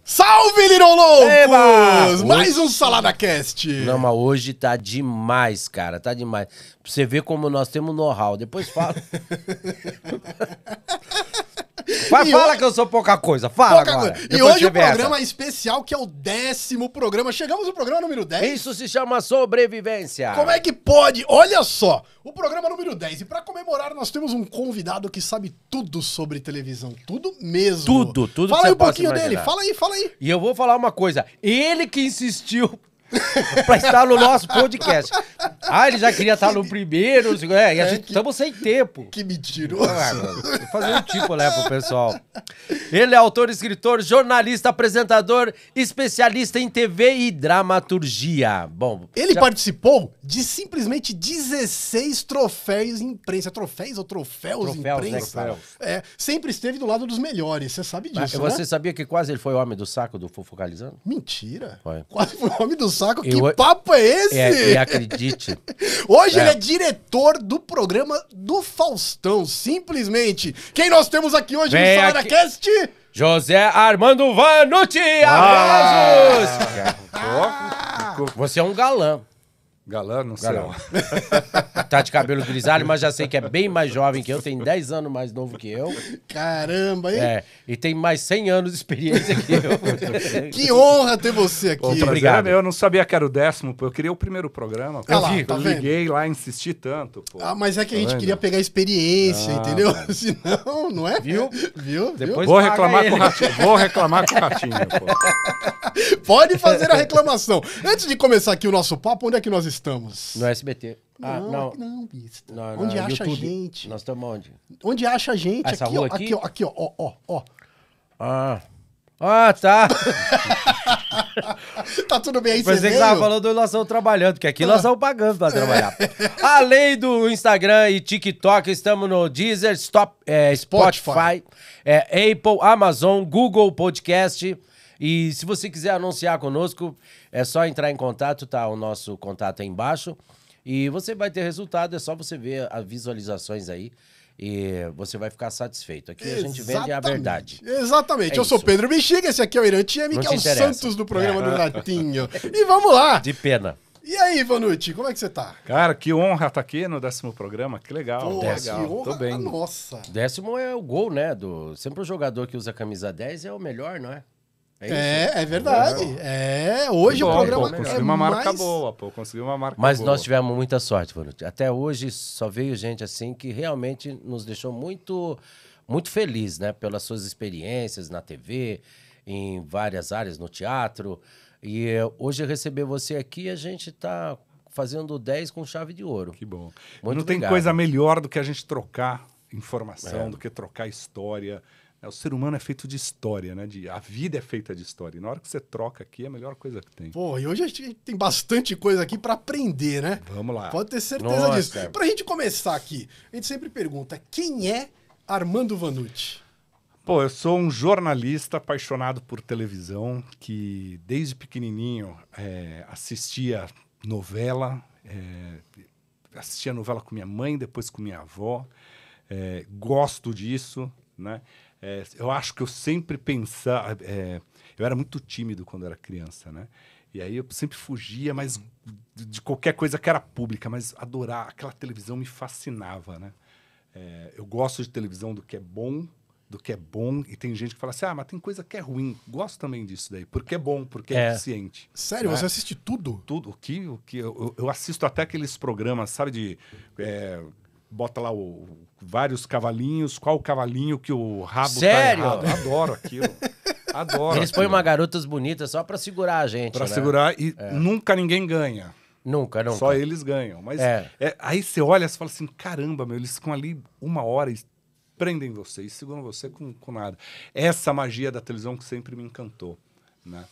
Salve, Little Loucos! Eba! Mais um SaladaCast! Não, mas hoje tá demais, cara. Tá demais. Pra você ver como nós temos know-how. Depois fala. Fala que eu sou pouca coisa. Fala agora. E hoje o programa especial, que é o 10º programa. Chegamos no programa número 10. Isso se chama sobrevivência. Como é que pode? Olha só, o programa número 10. E pra comemorar, nós temos um convidado que sabe tudo sobre televisão. Tudo mesmo. Tudo. Fala aí um pouquinho dele. Fala aí. E eu vou falar uma coisa. Ele que insistiu pra estar no nosso podcast. Ele já queria estar no primeiro. E a gente estamos sem tempo. Que mentiroso. Vou fazer um tipo, né, pro pessoal. Ele é autor, escritor, jornalista, apresentador, especialista em TV e dramaturgia. Bom, ele participou de simplesmente 16 troféus em imprensa. Troféus ou troféus em imprensa? Né, é, sempre esteve do lado dos melhores. Você sabe disso, Você né? sabia que quase ele foi o homem do saco do Fofocalizando? Mentira. Foi. Quase foi o homem do saco. Que papo é esse? E acredite. Hoje ele é diretor do programa do Faustão. Simplesmente. Quem nós temos aqui hoje no SaladaCast? José Armando Vanucci! Aplausos! Você é um galã. Galã, não sei. Tá de cabelo grisalho, mas já sei que é bem mais jovem que eu, tem 10 anos mais novo que eu. Caramba, hein? E tem mais 100 anos de experiência que eu. Que honra ter você aqui. Obrigado. Eu não sabia que era o 10º, pô. Eu queria o primeiro programa. Eu vi, eu liguei lá, insisti tanto, pô. Mas é que a gente queria pegar experiência, entendeu? Senão, não é? Viu? Depois vou reclamar com o Ratinho. Vou reclamar com o Ratinho, pô. Pode fazer a reclamação. Antes de começar aqui o nosso papo, onde é que nós estamos? No SBT. Não, bista. Não, onde acha YouTube. a gente? Nós estamos onde? Onde acha a gente? Essa rua aqui? Aqui, ó. Tá. Tá tudo bem aí, você veio? Você tava falando que nós estamos trabalhando, porque aqui nós estamos pagando pra trabalhar. Além do Instagram e TikTok, estamos no Deezer, Spotify, Apple, Amazon, Google Podcast. E se você quiser anunciar conosco, é só entrar em contato, tá? O nosso contato aí embaixo. E você vai ter resultado, é só você ver as visualizações aí. E você vai ficar satisfeito. Aqui a gente vende a verdade. Exatamente. Eu sou Pedro Bexiga, esse aqui é o Irã Tieme, que é o Santos do programa do Ratinho. E vamos lá. De pena. E aí, Vanucci, como é que você tá? Cara, que honra estar aqui no 10º programa. Que legal. Legal. Que honra. Tô bem. Nossa. 10º é o gol, né? Sempre o jogador que usa a camisa 10 é o melhor, não é? É verdade. Hoje o programa consegui uma marca boa, pô. Consegui uma marca boa. Mas nós tivemos muita sorte, Vanucci. Até hoje só veio gente assim que realmente nos deixou muito, muito feliz, né? Pelas suas experiências na TV, em várias áreas, no teatro. E hoje receber você aqui, a gente tá fazendo 10 com chave de ouro. Que bom. Muito não tem obrigado. coisa melhor do que a gente trocar informação, do que trocar história. O ser humano é feito de história, né? A vida é feita de história. E na hora que você troca aqui, é a melhor coisa que tem. Pô, e hoje a gente tem bastante coisa aqui pra aprender, né? Vamos lá. Pode ter certeza disso. Pra gente começar aqui, a gente sempre pergunta, quem é Armando Vanucci? Pô, eu sou um jornalista apaixonado por televisão, que desde pequenininho assistia novela, assistia novela com minha mãe, depois com minha avó. Gosto disso, né? Eu acho que eu sempre pensava... eu era muito tímido quando era criança, né? E aí eu sempre fugia, mas de qualquer coisa que era pública, mas adorar aquela televisão me fascinava, né? Eu gosto de televisão do que é bom, e tem gente que fala assim, mas tem coisa que é ruim. Gosto também disso daí, porque é bom, porque é eficiente. Sério? Né? Você assiste tudo? Tudo. O que eu assisto até aqueles programas, sabe, bota lá vários cavalinhos, qual o cavalinho que o rabo Sério? tá errado. Eu adoro aquilo. Adoro. Eles põem uma garotas bonitas só pra segurar a gente, Pra né? segurar e nunca ninguém ganha. Nunca. Só eles ganham. Mas aí você olha e fala assim, caramba, eles ficam ali 1 hora e prendem você e seguram você com nada. Essa magia da televisão que sempre me encantou, né?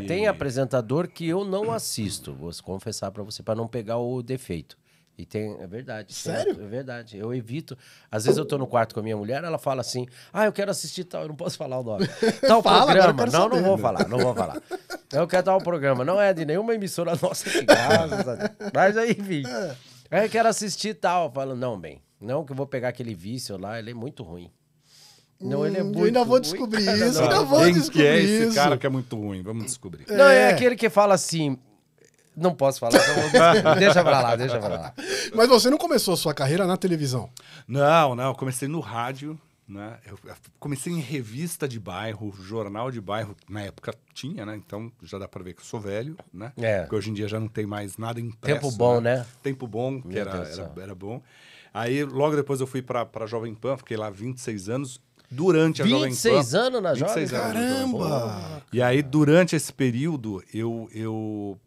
Tem apresentador que eu não assisto, vou confessar pra você, pra não pegar o defeito. E é verdade. Sério? É verdade. Eu evito. Às vezes eu tô no quarto com a minha mulher, ela fala assim, eu quero assistir tal, eu não posso falar o nome. Tal programa. Não vou falar. Eu quero tal programa. Não é de nenhuma emissora nossa aqui, graças a Deus. Mas aí, enfim. Eu quero assistir tal. Eu falo, não, que eu vou pegar aquele vício lá, ele é muito ruim. Não, ele é muito eu ainda vou ruim, descobrir cara, isso, não. ainda vou Quem descobrir que é esse isso. cara que é muito ruim? Vamos descobrir. Não, é aquele que fala assim... Não posso falar, então deixa pra lá, deixa pra lá. Mas você não começou a sua carreira na televisão? Não, eu comecei no rádio, né? Eu comecei em revista de bairro, jornal de bairro, na época tinha, né? Então já dá pra ver que eu sou velho, né? É. Porque hoje em dia já não tem mais nada impresso. Tempo bom, né? Tempo bom, que Meu Deus do céu. era bom. Aí logo depois eu fui pra Jovem Pan, fiquei lá 26 anos. Durante a Jovem Pan... 26 anos na Jovem? 26 anos na Jovem Pan. Caramba! E aí, durante esse período, eu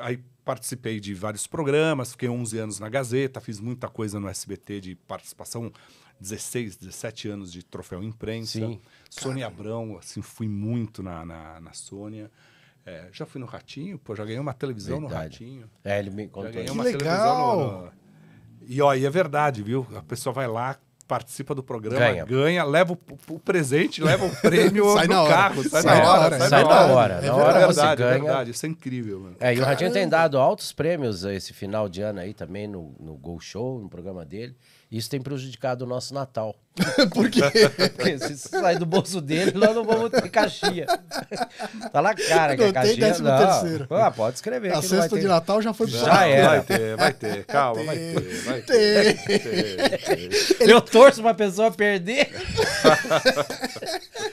aí participei de vários programas, fiquei 11 anos na Gazeta, fiz muita coisa no SBT de participação, 16, 17 anos de troféu imprensa. Sim. Sônia Abrão, assim, fui muito na Sônia. É, já fui no Ratinho, pô, já ganhei uma televisão Verdade. no Ratinho. É, ele me Já contou ganhei isso. uma Que televisão legal! E ó, e é verdade, viu? A pessoa vai lá, participa do programa, Ganha. leva o presente, leva o prêmio Sai no na hora. carro. Sai Sai na na hora. hora, Sai na hora. É Na hora verdade, você verdade, ganha. é verdade. Isso é incrível, mano. É, e o Ratinho tem dado altos prêmios esse final de ano aí também no Gol Show, no programa dele. Isso tem prejudicado o nosso Natal. Por quê? Porque se sair do bolso dele, nós não vamos ter caixinha. Tá na cara que Não a tem caixinha... 13º. Ah, pode escrever. A que não vai cesta ter. de Natal já foi pro Já saco. era. Vai ter. Calma, vai ter. Eu torço pra pessoa perder.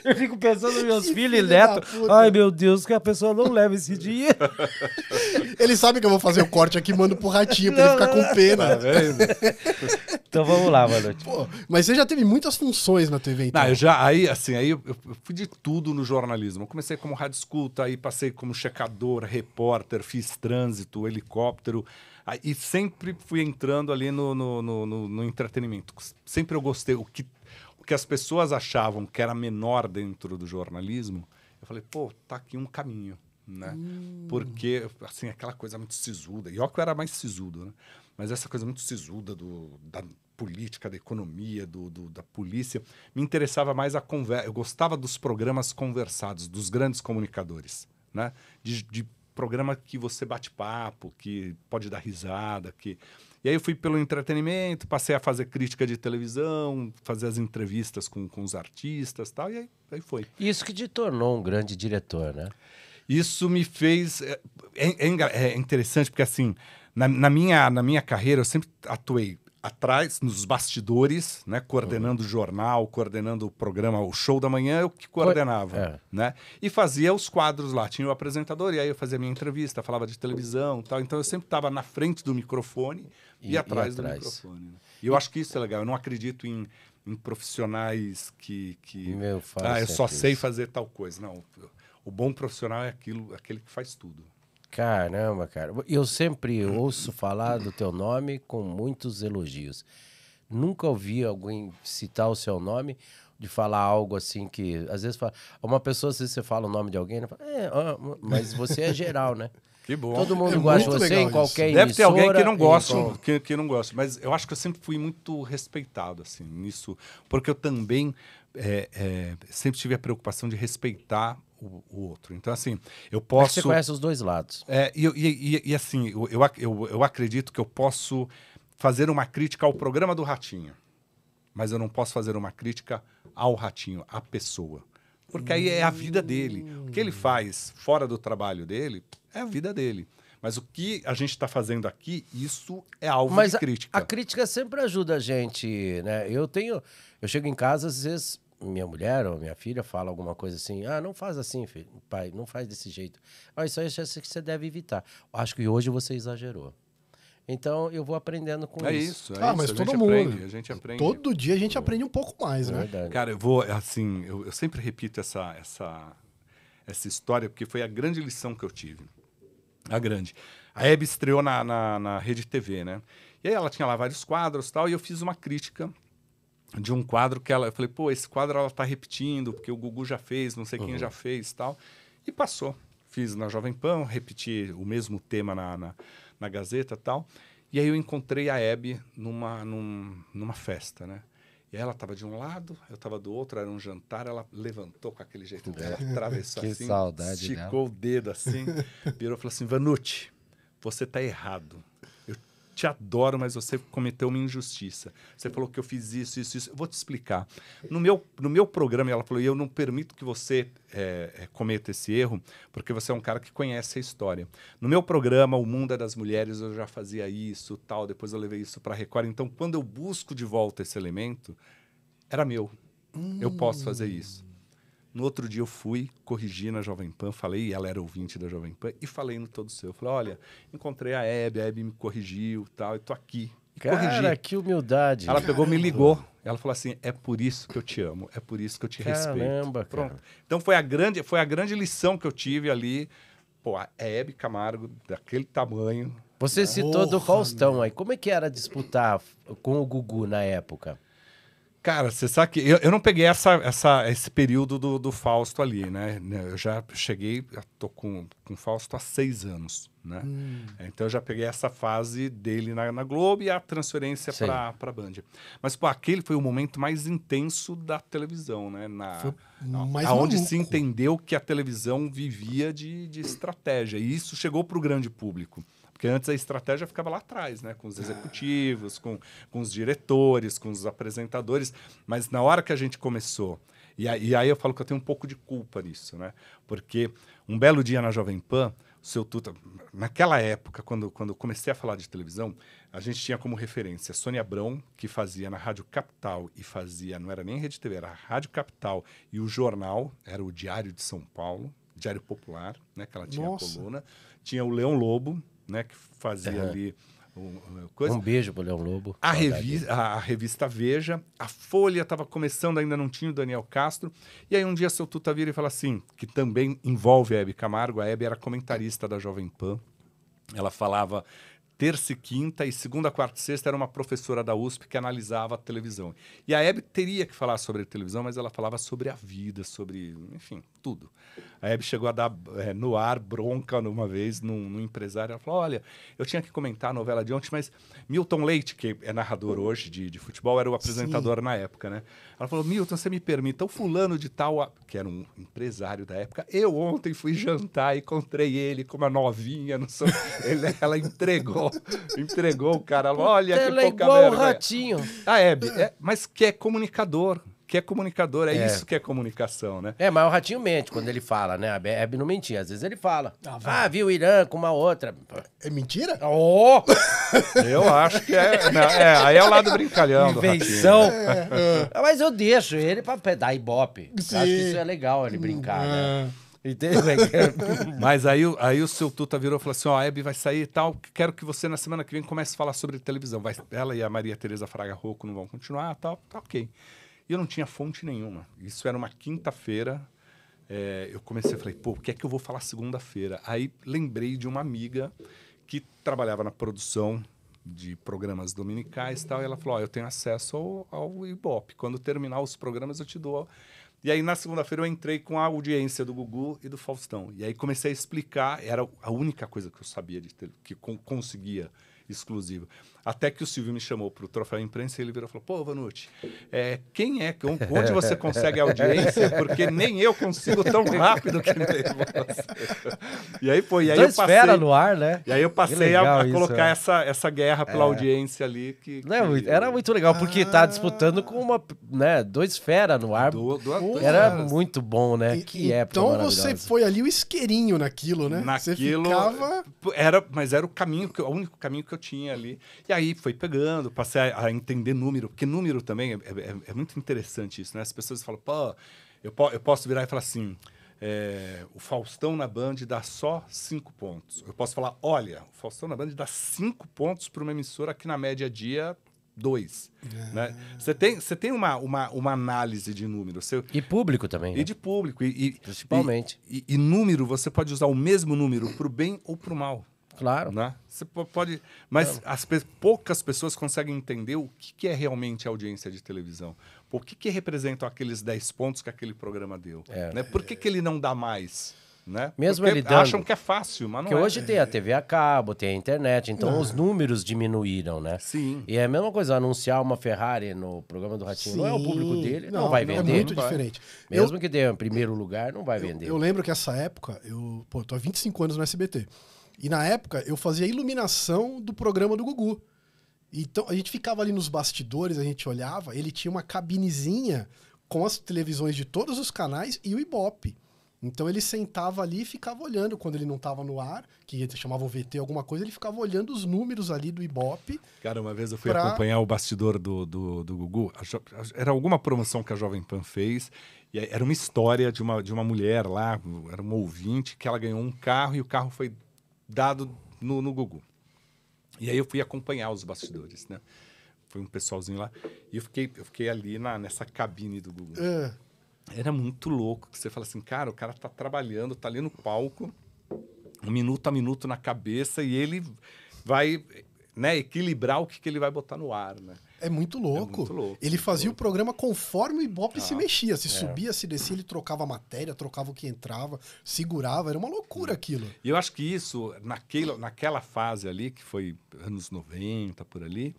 Eu fico pensando nos meus filhos e filho da netos. puta. Ai, meu Deus, que a pessoa não leva esse dinheiro. Ele sabe que eu vou fazer o corte aqui e mando pro Ratinho pra ele ficar com pena. Tá vendo? Então vamos lá, Manote. Pô, mas você já teve muitas funções na TV, então. Não, aí eu fui de tudo no jornalismo. Eu comecei como rádio escuta, aí passei como checador, repórter, fiz trânsito, helicóptero. E sempre fui entrando ali no entretenimento. Sempre eu gostei. O que as pessoas achavam que era menor dentro do jornalismo, eu falei, pô, tá aqui um caminho, né? Porque, assim, aquela coisa muito sisuda. E olha que eu era mais sisudo, né? Mas essa coisa muito sisuda da política, da economia, da polícia, me interessava mais a conversa. Eu gostava dos programas conversados, dos grandes comunicadores, né? De programa que você bate papo, que pode dar risada, E aí eu fui pelo entretenimento, passei a fazer crítica de televisão, fazer as entrevistas com os artistas e tal, e aí foi. Isso que te tornou um grande diretor, né? Isso me fez... É interessante porque, assim, na minha carreira, eu sempre atuei atrás, nos bastidores, né? Coordenando o jornal, coordenando o programa, o Show da Manhã, eu que coordenava, né? E fazia os quadros lá, tinha o apresentador, e aí eu fazia minha entrevista, falava de televisão e tal. Então eu sempre estava na frente do microfone e atrás do microfone. Né? E eu acho que isso é legal. Eu não acredito em profissionais que eu só sei fazer tal coisa. Não, o bom profissional é aquele que faz tudo. Caramba, cara. Eu sempre ouço falar do teu nome com muitos elogios. Nunca ouvi alguém citar o seu nome, de falar algo assim que... Às vezes fala... Uma pessoa, se você fala o nome de alguém, fala, mas você é geral, né? Que bom. Todo mundo gosta de você em qualquer Deve ter alguém que não gosta, gosta. que não gosta. Mas eu acho que eu sempre fui muito respeitado, assim, nisso. Porque eu também sempre tive a preocupação de respeitar o outro. Então, assim, eu posso... Mas você conhece os dois lados. E assim, eu acredito que eu posso fazer uma crítica ao programa do Ratinho, mas eu não posso fazer uma crítica ao Ratinho, à pessoa. Porque aí é a vida dele. O que ele faz fora do trabalho dele é a vida dele. Mas o que a gente está fazendo aqui, isso é alvo de crítica. A crítica sempre ajuda a gente, né? Eu chego em casa, às vezes... Minha mulher ou minha filha fala alguma coisa assim, não faz assim, filho, pai, não faz desse jeito. Isso aí que você deve evitar. Acho que hoje você exagerou. Então, eu vou aprendendo com isso. Mas todo mundo. A gente aprende. Todo dia a gente aprende um pouco mais, né? Verdade. Cara, eu sempre repito essa história, porque foi a grande lição que eu tive. A grande. A Hebe estreou na Rede TV, né? E aí ela tinha lá vários quadros e tal, e eu fiz uma crítica de um quadro que eu falei, pô, esse quadro ela tá repetindo, porque o Gugu já fez, não sei quem já fez e tal. E passou. Fiz na Jovem Pan, repeti o mesmo tema na Gazeta e tal. E aí eu encontrei a Hebe numa festa, né? E aí ela tava de um lado, eu tava do outro, era um jantar, ela levantou com aquele jeito dela, atravessou Que assim, saudade esticou o dedo assim, virou e falou assim, Vanucci, você tá errado. te adoro, mas você cometeu uma injustiça. Você falou que eu fiz isso. Eu vou te explicar. No meu programa, ela falou, eu não permito que você cometa esse erro, porque você é um cara que conhece a história. No meu programa, O Mundo é das Mulheres, eu já fazia isso, tal, depois eu levei isso para a Record. Então, quando eu busco de volta esse elemento, era meu. Eu posso fazer isso. No outro dia eu fui, corrigi na Jovem Pan, falei, ela era ouvinte da Jovem Pan, e falei no Todo Seu. Eu falei, olha, encontrei a Hebe me corrigiu, tal, e tô aqui. E Cara, que humildade. Ela pegou, me ligou. Ela falou assim, é por isso que eu te amo, é por isso que eu te respeito. Caramba, Pronto. cara. Então foi a grande lição que eu tive ali. Pô, a Hebe Camargo, daquele tamanho. Você citou do Porra, Faustão aí. Como é que era disputar com o Gugu na época? Cara, você sabe que eu não peguei esse período do Fausto ali, né? Eu já cheguei, tô com o Fausto há 6 anos, né? Então eu já peguei essa fase dele na Globo e a transferência para a Band. Mas, pô, aquele foi o momento mais intenso da televisão, né? Aonde se entendeu que a televisão vivia de estratégia. E isso chegou para o grande público. Porque antes a estratégia ficava lá atrás, né? Com os executivos, com os diretores, com os apresentadores. Mas na hora que a gente começou... E aí eu falo que eu tenho um pouco de culpa nisso, né? Porque um belo dia na Jovem Pan, o seu Tuta... Naquela época, quando eu comecei a falar de televisão, a gente tinha como referência Sônia Abrão, que fazia na Rádio Capital e fazia... Não era nem Rede TV, era a Rádio Capital. E o jornal era o Diário de São Paulo, Diário Popular, né? Que ela tinha a coluna. Tinha o Leão Lobo, né, que fazia ali coisa. Um beijo pro Leão Lobo. A revista Veja, a Folha estava começando, ainda não tinha o Daniel Castro. E aí um dia seu Tuta vira e fala assim, que também envolve a Hebe Camargo. A Hebe era comentarista da Jovem Pan. Ela falava terça e quinta, e segunda, quarta e sexta era uma professora da USP que analisava a televisão. E a Hebe teria que falar sobre a televisão, mas ela falava sobre a vida, sobre, enfim, tudo. A Hebe chegou a dar no ar bronca numa vez num empresário. Ela falou, olha, eu tinha que comentar a novela de ontem, mas Milton Leite, que é narrador hoje de futebol, era o apresentador na época, né? Ela falou, Milton, você me permita, o fulano de tal, que era um empresário da época, eu ontem fui jantar e encontrei ele com uma novinha, não sei, ela entregou o cara. Olha que pouca igual vergonha. o Ratinho. A Hebe, mas que é comunicador. É isso que é comunicação, né? Mas o Ratinho mente quando ele fala, né? A Hebe não mentia. Às vezes ele fala. Viu o Irã com uma outra. É mentira? Oh! Eu acho que aí é o lado brincalhão do Ratinho. Invenção. Mas eu deixo ele pra dar ibope. Acho que isso é legal, ele brincar, né? Mas aí o seu Tuta virou e falou assim, a Hebe vai sair e tal, quero que você na semana que vem comece a falar sobre televisão. Ela e a Maria Tereza Fraga Rocco não vão continuar, tal, tá ok. E eu não tinha fonte nenhuma. Isso era uma quinta-feira. Eu comecei, falei, o que é que eu vou falar segunda-feira? Aí lembrei de uma amiga que trabalhava na produção de programas dominicais e tal, e ela falou, eu tenho acesso ao Ibope. Quando terminar os programas, eu te dou... E aí, na segunda-feira, eu entrei com a audiência do Gugu e do Faustão. E aí comecei a explicar, era a única coisa que eu sabia, que conseguia exclusivo. Até que o Silvio me chamou para o Troféu Imprensa e ele virou e falou, pô, Vanucci, onde você consegue audiência? Porque nem eu consigo tão rápido que nem você. E aí, pô, eu passei... fera no ar, né? E aí eu passei a colocar essa guerra pela audiência ali. Era muito legal, porque tá disputando com dois fera no ar. Era muito bom, né? Que época então você foi ali o isqueirinho naquilo, né? Você ficava... Mas era o único caminho que eu tinha ali. E aí foi pegando, passei a entender número, porque número também é muito interessante isso, né? As pessoas falam, pô, eu posso virar e falar assim, o Faustão na Band dá só 5 pontos. Eu posso falar, olha, o Faustão na Band dá 5 pontos para uma emissora que na média dia 2. Né? Você tem uma análise de número. E público também. E de público. Principalmente. E número, você pode usar o mesmo número para o bem ou para o mal. Claro. Né? Você pode, mas poucas pessoas conseguem entender o que é realmente a audiência de televisão. O que representam aqueles 10 pontos que aquele programa deu. Né? Por que ele não dá mais? Né? Mesmo porque ele dando, acham que é fácil, mas não porque hoje tem a TV a cabo, tem a internet, então os números diminuíram, né? Sim. E é a mesma coisa, anunciar uma Ferrari no programa do Ratinho, não é o público dele, não vai vender. É muito diferente. Mesmo que dê em primeiro lugar, não vai vender. Eu lembro que essa época, eu tô há 25 anos no SBT. E na época eu fazia a iluminação do programa do Gugu. Então a gente ficava ali nos bastidores, a gente olhava, ele tinha uma cabinezinha com as televisões de todos os canais e o Ibope. Então ele sentava ali e ficava olhando quando ele não estava no ar, que eles chamavam VT, alguma coisa, ele ficava olhando os números ali do Ibope. Cara, uma vez eu fui acompanhar o bastidor do Gugu, era alguma promoção que a Jovem Pan fez, e era uma história de uma mulher lá, era uma ouvinte, que ela ganhou um carro e o carro foi dado no Gugu. E aí eu fui acompanhar os bastidores, né? Foi um pessoalzinho lá, e eu fiquei ali nessa cabine do Gugu. Era muito louco, que você fala assim, cara, o cara tá trabalhando, tá ali no palco, minuto a minuto na cabeça, e ele vai, né, equilibrar o que ele vai botar no ar, né? É muito louco. É muito louco. Ele fazia o programa conforme o Ibope se mexia. Se subia, se descia, ele trocava a matéria, trocava o que entrava, segurava. Era uma loucura aquilo. E eu acho que isso, naquela fase ali, que foi anos 90, por ali,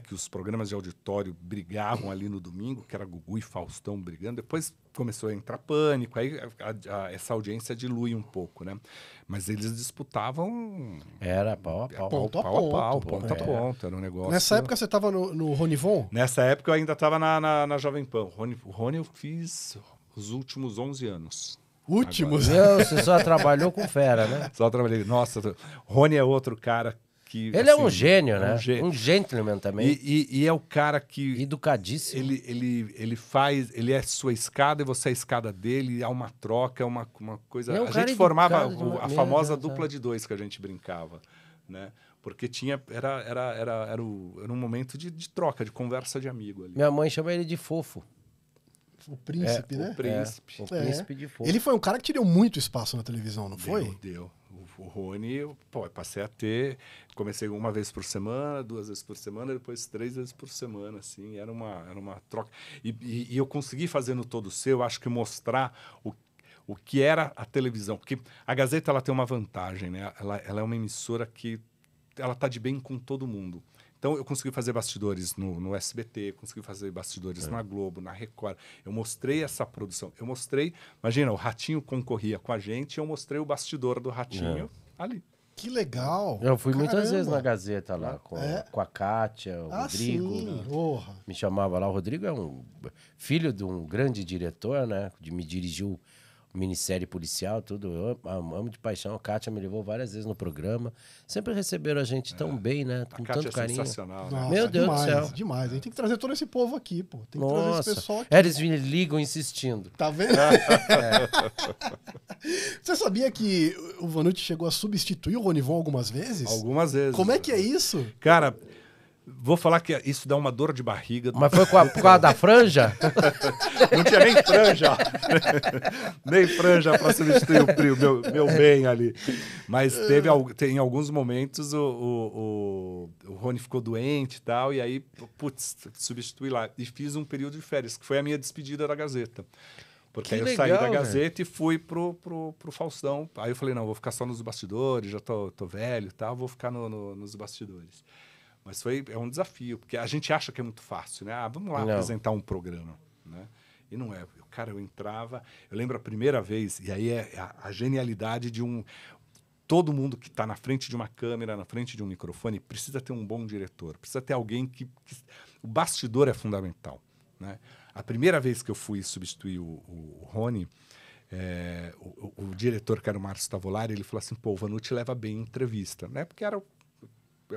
que os programas de auditório brigavam ali no domingo, que era Gugu e Faustão brigando. Depois começou a entrar Pânico, aí essa audiência dilui um pouco, né? Mas eles disputavam... Era pau a pau. Ponto a ponto. Era um negócio... Nessa época você estava no Ronivon? Nessa época eu ainda estava na Jovem Pan. O Rony eu fiz os últimos 11 anos. Últimos? Você só trabalhou com fera, né? Só trabalhei. Nossa, Rony é outro cara que... Ele assim, é um gênio, né? Um gentleman também. E é o cara que... Educadíssimo. Ele é sua escada e você é a escada dele, há uma troca, uma coisa... É um a cara gente formava educado, a famosa dupla de dois que a gente brincava, né? Porque era um momento de troca, de conversa de amigo ali. Minha mãe chama ele de fofo. O príncipe, né? O príncipe. O príncipe de fofo. Ele foi um cara que te deu muito espaço na televisão, não foi? Deu. O Rony, eu passei a ter... Comecei uma vez por semana, 2 vezes por semana, depois 3 vezes por semana, assim. Era uma troca. E eu consegui fazer no Todo Seu, acho que mostrar o que era a televisão. Porque a Gazeta, ela tem uma vantagem, né? Ela é uma emissora que ela tá de bem com todo mundo. Então, eu consegui fazer bastidores no SBT, consegui fazer bastidores na Globo, na Record. Eu mostrei essa produção. Eu mostrei... Imagina, o Ratinho concorria com a gente e eu mostrei o bastidor do Ratinho ali. Que legal. Eu fui muitas Caramba. vezes na Gazeta lá, com a Kátia, o Rodrigo. Sim. Me chamava lá. O Rodrigo é um filho de um grande diretor, né? Me dirigiu minissérie policial, tudo. Eu amo de paixão. A Kátia me levou várias vezes no programa. Sempre receberam a gente tão bem, né? Com tanto carinho. Sensacional. Né? Nossa, Meu Deus demais, do céu. Demais. A gente tem que trazer todo esse povo aqui, pô. Tem que trazer esse pessoal aqui. Eles me ligam insistindo. Tá vendo? Você sabia que o Vanucci chegou a substituir o Ronivon algumas vezes? Algumas vezes. Como é que é isso? Cara, vou falar que isso dá uma dor de barriga. Mas foi por causa da franja? Não tinha nem franja. Nem franja para substituir o meu bem ali. Mas tem alguns momentos o Rony ficou doente e tal, e aí, putz, substituí lá. E fiz um período de férias, que foi a minha despedida da Gazeta. Porque aí eu saí da Gazeta e fui pro Faustão. Aí eu falei, não, vou ficar só nos bastidores, já tô velho e tal, vou ficar nos bastidores. Mas é um desafio, porque a gente acha que é muito fácil, né? Vamos lá apresentar um programa, né? E não é. Cara, eu entrava... Eu lembro a primeira vez, e aí é a genialidade de todo mundo que está na frente de uma câmera, na frente de um microfone, precisa ter um bom diretor, precisa ter alguém que o bastidor é fundamental, né? A primeira vez que eu fui substituir o Rony, o diretor, que era o Márcio Tavolari, ele falou assim, pô, o Vanucci leva bem entrevista, né? Porque era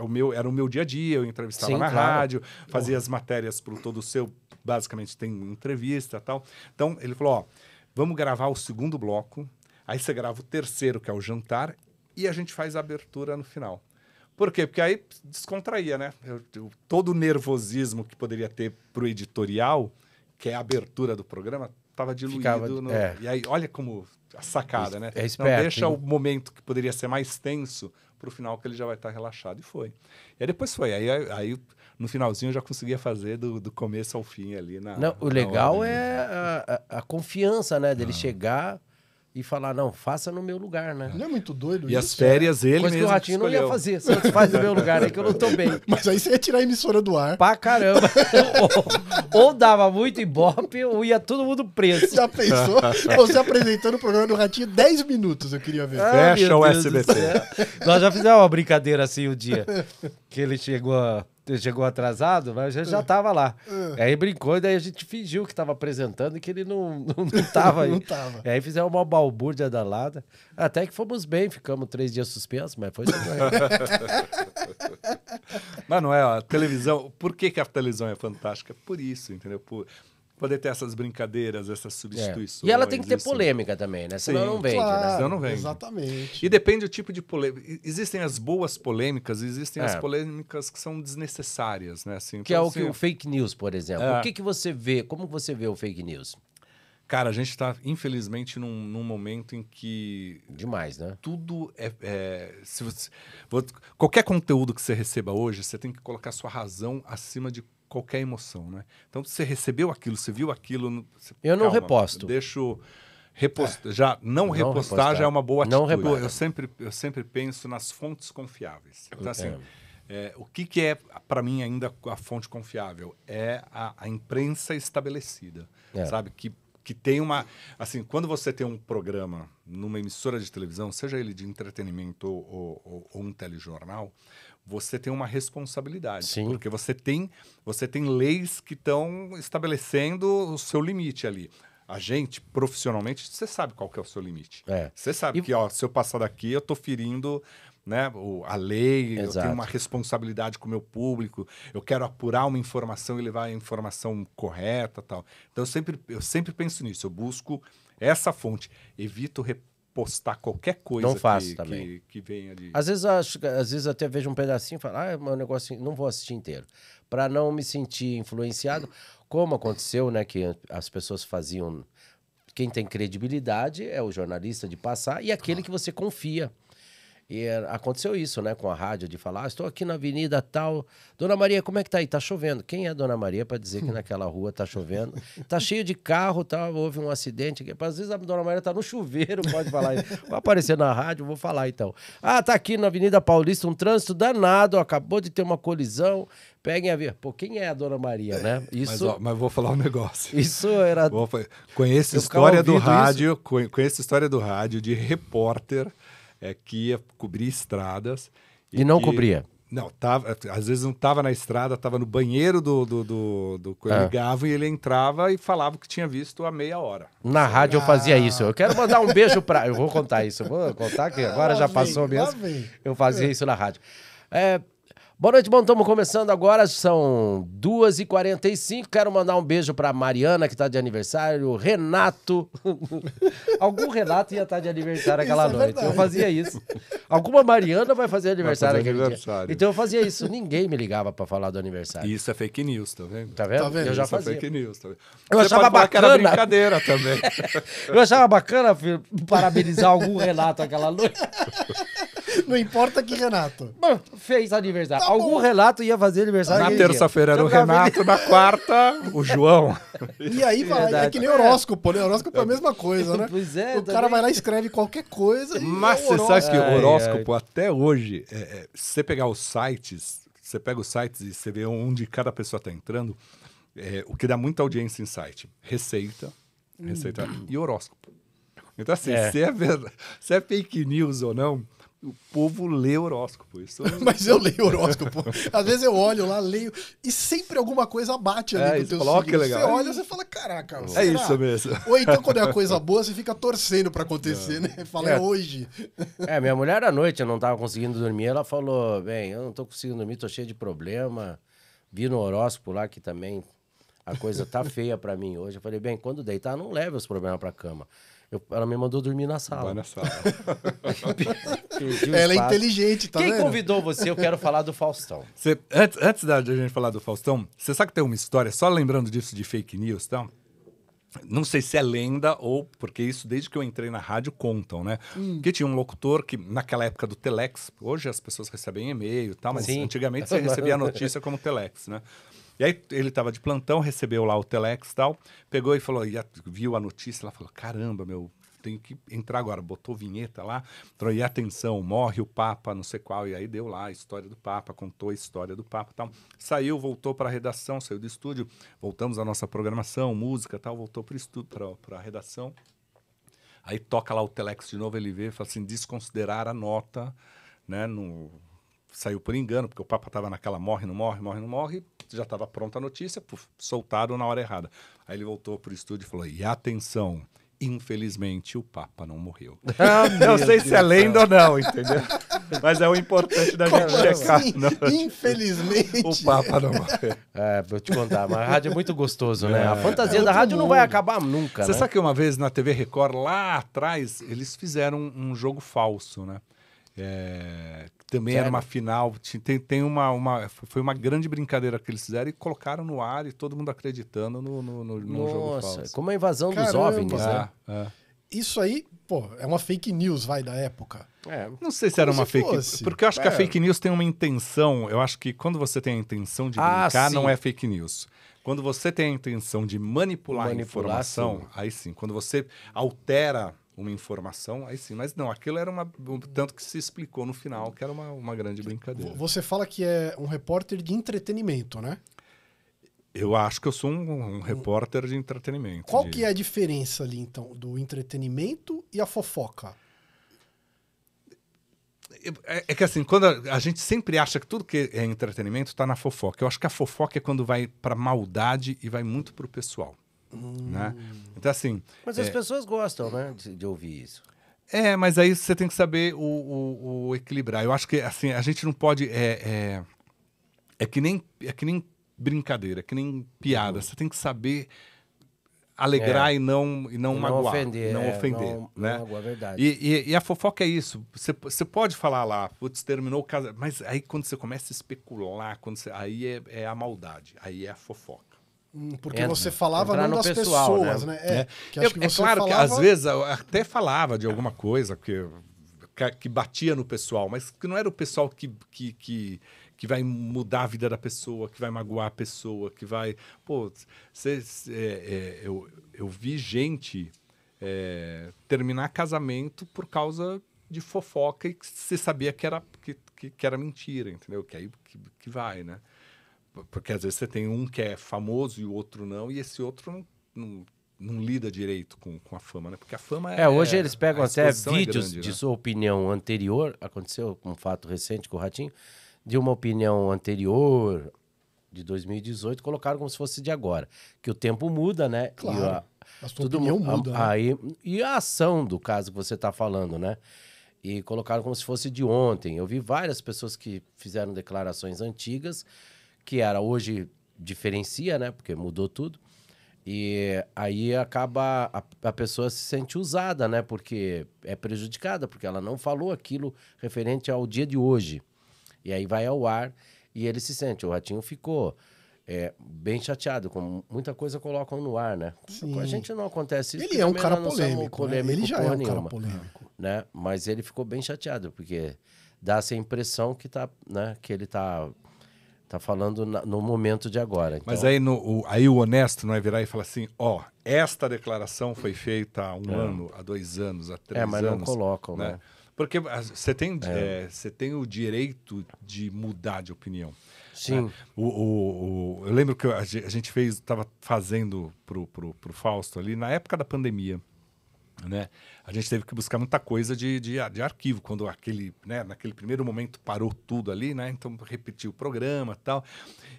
o meu dia a dia, eu entrevistava na rádio, fazia as matérias para o Todo Seu, basicamente tem entrevista e tal. Então, ele falou, ó, vamos gravar o segundo bloco, aí você grava o terceiro, que é o jantar, e a gente faz a abertura no final. Por quê? Porque aí descontraía, né? Todo o nervosismo que poderia ter pro editorial, que é a abertura do programa, estava diluído. E aí, olha como a sacada, né? É esperto, não deixa o momento que poderia ser mais tenso para o final, que ele já vai estar relaxado. E foi. E aí depois foi. Aí no finalzinho eu já conseguia fazer do começo ao fim ali. O legal é a confiança, né? Dele chegar, e falar, não, faça no meu lugar, né? Não é muito doido E isso? as férias ele Coisa que mesmo o Ratinho não ia escolheu. fazer. Santos faz no meu lugar aí que eu não tô bem. Mas aí você ia tirar a emissora do ar. Pra caramba. ou dava muito ibope ou ia todo mundo preso. Já pensou? Você apresentando o programa do Ratinho 10 minutos, eu queria ver. Ah, Fecha meu o Deus do SBT. céu. Nós já fizemos uma brincadeira assim o dia. Que ele chegou atrasado, mas já tava lá. Aí brincou, e daí a gente fingiu que tava apresentando e que ele não tava aí. Não tava. E aí fizemos uma balbúrdia danada. Até que fomos bem, ficamos 3 dias suspensos, mas foi tudo bem. Mas não é, ó, a televisão... Por que a televisão é fantástica? Por isso, entendeu? Por poder ter essas brincadeiras, essas substituições. E ela tem que ter isso. polêmica também, né? Senão Sim, não vende, Claro, né? Senão não vende. Exatamente. E depende do tipo de polêmica. Existem as boas polêmicas, existem as É. polêmicas que são desnecessárias, né? Assim, Que então, é o que assim, o fake news, por exemplo. É. O que você vê? Como você vê o fake news? Cara, a gente está, infelizmente, num momento em que Demais, né? tudo qualquer conteúdo que você receba hoje, você tem que colocar sua razão acima de qualquer emoção, né? Então, você recebeu aquilo, você viu aquilo... Eu não reposto. Deixa eu repostar. Já não repostar repostar. já é uma boa Não atitude. reposta. Eu sempre penso nas fontes confiáveis. Então, assim, o que é, para mim, ainda a fonte confiável? É a imprensa estabelecida, sabe? Que tem uma... Assim, quando você tem um programa numa emissora de televisão, seja ele de entretenimento ou um telejornal, você tem uma responsabilidade. Sim. Porque você tem leis que estão estabelecendo o seu limite ali. A gente, profissionalmente, você sabe qual que é o seu limite. É. Você sabe que, ó, se eu passar daqui, eu tô ferindo, né, a lei, eu Exato. tenho uma responsabilidade com o meu público, eu quero apurar uma informação e levar a informação correta e tal. Então, eu sempre penso nisso, eu busco essa fonte, evito repostar qualquer coisa Não faço também. que venha de... Às vezes até vejo um pedacinho e falo, meu negócio, não vou assistir inteiro. Para não me sentir influenciado, como aconteceu, né, que as pessoas faziam... Quem tem credibilidade é o jornalista de passar e aquele que você confia. E aconteceu isso, né, com a rádio, de falar, estou aqui na avenida tal, Dona Maria, como é que tá aí? Tá chovendo. Quem é Dona Maria para dizer que naquela rua tá chovendo? Tá cheio de carro, tá, houve um acidente. Às vezes a Dona Maria tá no chuveiro, pode falar. Vai aparecer na rádio, vou falar então. Tá aqui na Avenida Paulista, um trânsito danado, acabou de ter uma colisão, peguem a ver. Pô, quem é a Dona Maria, né? Isso, Mas vou falar um negócio. isso era... Conheço Eu ficava história do ouvindo rádio, conheço história do rádio de repórter que ia cobrir estradas. E não que- cobria. Não, às vezes não estava na estrada, estava no banheiro ligava e ele entrava e falava o que tinha visto há meia hora. Na rádio eu fazia isso. Eu quero mandar um beijo pra... Eu vou contar isso. Eu vou contar que agora Lá já vem, passou lá mesmo. vem. Eu fazia isso na rádio. Boa noite, bom, estamos começando agora, são 2h45, quero mandar um beijo pra Mariana, que tá de aniversário, Renato, algum Renato ia estar de aniversário aquela Isso é noite, verdade. eu fazia isso. Alguma Mariana vai fazer aniversário fazer aquele aniversário. dia. Então eu fazia isso, ninguém me ligava pra falar do aniversário. E isso é fake news, tá vendo? Tá vendo? Tá vendo? Eu já Isso é fazia. fake news, tá vendo? Eu Você achava pode falar que era bacana. brincadeira também. Eu achava bacana, filho, parabenizar algum Renato aquela noite. Não importa que Renato. Mano, fez aniversário. Tá Algum bom. Relato ia fazer aniversário Na aquele dia. terça-feira era o Eu ficava Renato, na quarta, o João. E aí vai, é Verdade. que nem horóscopo, né? Horóscopo é a mesma coisa, né? Pois é, O cara também. vai lá e escreve qualquer coisa. Mas e é você um sabe que Ai, o horóscopo, até hoje, se você pegar os sites, você pega os sites e você vê onde cada pessoa está entrando, o que dá muita audiência em site, receita e horóscopo. Então, assim, se é fake news ou não, o povo lê horóscopo. Isso Mas eu leio horóscopo. Às vezes eu olho lá, leio, e sempre alguma coisa bate ali no isso, teu fala, ó, signo. que legal. Você olha, você fala, caraca, É será? isso mesmo. Ou então, quando é uma coisa boa, você fica torcendo pra acontecer, né? Fala, é hoje. Minha mulher à noite, eu não tava conseguindo dormir, ela falou, bem, eu não tô conseguindo dormir, tô cheio de problema, vi no horóscopo lá que também a coisa tá feia pra mim hoje. Eu falei, bem, quando deitar, não leve os problemas pra cama. Ela me mandou dormir na sala. Vai na sala. Perdi o Ela é espaço. inteligente, tá Quem vendo? convidou você? Eu quero falar do Faustão. Antes da gente falar do Faustão, você sabe que tem uma história, só lembrando disso de fake news e tal? Não sei se é lenda ou... Porque isso, desde que eu entrei na rádio, contam, né? Que tinha um locutor que, naquela época do Telex, hoje as pessoas recebem e-mail e tal, mas Sim. antigamente você recebia a notícia como Telex, né? E aí ele estava de plantão, recebeu lá o Telex e tal, pegou e falou, viu a notícia, ela falou, caramba, meu, tem que entrar agora. Botou vinheta lá, e atenção, morre o Papa, não sei qual, e aí deu lá a história do Papa, contou a história do Papa e tal. Saiu, voltou para a redação, saiu do estúdio, voltamos à nossa programação, música e tal, voltou para a redação. Aí toca lá o telex de novo, ele vê e fala assim, desconsiderar a nota, né, saiu por engano, porque o Papa estava naquela morre, não morre, morre, não morre, já estava pronta a notícia, soltaram na hora errada. Aí ele voltou para o estúdio e falou, e atenção, infelizmente o Papa não morreu. Não sei se é lenda ou não, entendeu? Mas é o importante da gente checar. Assim? Infelizmente. O Papa não morreu. Vou te contar, mas a rádio é muito gostoso, né? A fantasia da rádio não vai acabar nunca, Você né? sabe que uma vez na TV Record, lá atrás, eles fizeram um jogo falso, né? Também era uma final. Foi uma grande brincadeira que eles fizeram e colocaram no ar e todo mundo acreditando no jogo falso. Nossa, como a invasão dos Caramba. OVNIs, né? Isso aí, pô, é uma fake news, vai, da época. Não sei se era Como uma se fake fosse. porque eu acho que a fake news tem uma intenção. Eu acho que quando você tem a intenção de brincar, sim. não é fake news. Quando você tem a intenção de manipular a informação, sim. aí sim. Quando você altera uma informação, aí sim. Mas não, aquilo era tanto que se explicou no final que era uma grande brincadeira. Você fala que é um repórter de entretenimento, né? Eu acho que eu sou um repórter de entretenimento. Qual que é a diferença ali, então, do entretenimento e a fofoca? É que assim, quando a gente sempre acha que tudo que é entretenimento está na fofoca. Eu acho que a fofoca é quando vai para maldade e vai muito pro pessoal. Né? Então, assim... Mas as pessoas gostam, né, de ouvir isso. Mas aí você tem que saber o equilibrar. Eu acho que assim, a gente não pode... É que nem brincadeira, é que nem piada. Você tem que saber alegrar e não magoar. Ofender, não ofender. Né? Não magoar, é verdade. E a fofoca é isso. Você pode falar lá, putz, terminou o caso. Mas aí quando você começa a especular, aí é a maldade, aí é a fofoca. Porque você falava entrar não no das pessoal, pessoas, né? Que acho que você claro falava... que às vezes eu até falava de alguma coisa que batia no pessoal, mas que não era o pessoal que vai mudar a vida da pessoa, que vai magoar a pessoa, que vai... Pô, eu vi gente terminar casamento por causa de fofoca e que você sabia que era mentira, entendeu? Que aí que vai, né? Porque às vezes você tem um que é famoso e o outro não, e esse outro não lida direito com a fama, né? Porque a fama hoje eles pegam até vídeos grande, de né? sua opinião anterior, aconteceu um fato recente com o Ratinho, de uma opinião anterior, de 2018, colocaram como se fosse de agora. Que o tempo muda, né? Claro, a sua opinião muda, né? E a ação do caso que você está falando, né? E colocaram como se fosse de ontem. Eu vi várias pessoas que fizeram declarações antigas, que hoje diferencia, né? Porque mudou tudo. E aí acaba a pessoa se sente usada, né? Porque é prejudicada, porque ela não falou aquilo referente ao dia de hoje. E aí vai ao ar e ele se sente. O Ratinho ficou bem chateado, com muita coisa colocam no ar, né? Sim. Com a gente não acontece isso. Ele é um cara nós não somos polêmico, né? Ele já é um cara nenhuma, polêmico. né? Mas ele ficou bem chateado, porque dá essa impressão que ele tá falando no momento de agora. Então... Mas aí o honesto não é virar e falar assim, esta declaração foi feita há um ano, há 2 anos, há 3 anos. Mas não colocam, né? Porque você tem o direito de mudar de opinião. Sim. Eu lembro que a gente estava fazendo pro Fausto ali na época da pandemia. Né? A gente teve que buscar muita coisa de arquivo, quando naquele primeiro momento parou tudo ali, né? Então repetiu o programa e tal.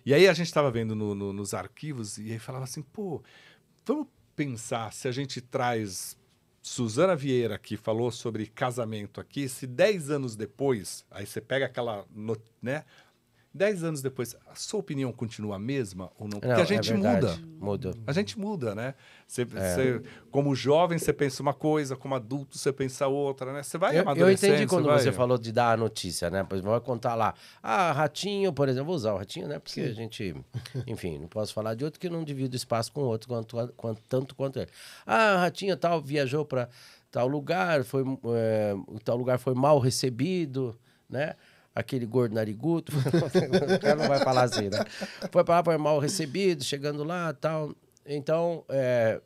E aí a gente estava vendo nos arquivos e aí falava assim, pô, vamos pensar se a gente traz Suzana Vieira, que falou sobre casamento aqui, se 10 anos depois, aí você pega aquela, né? 10 anos depois, a sua opinião continua a mesma ou não? Porque a gente muda. A gente muda, né? Você, como jovem, você pensa uma coisa, como adulto, você pensa outra, né? Você vai amadurecendo. Eu entendi quando você falou de dar a notícia, né? Por exemplo, vai contar lá, Ratinho, por exemplo, vou usar o Ratinho, né? Porque a gente, enfim, não posso falar de outro que não divido espaço com o outro, tanto quanto ele. Ratinho tal, viajou para tal lugar, tal lugar foi mal recebido, né? Aquele gordo narigudo, o cara não vai falar assim, né? Foi para lá, foi mal recebido, chegando lá e tal. Então,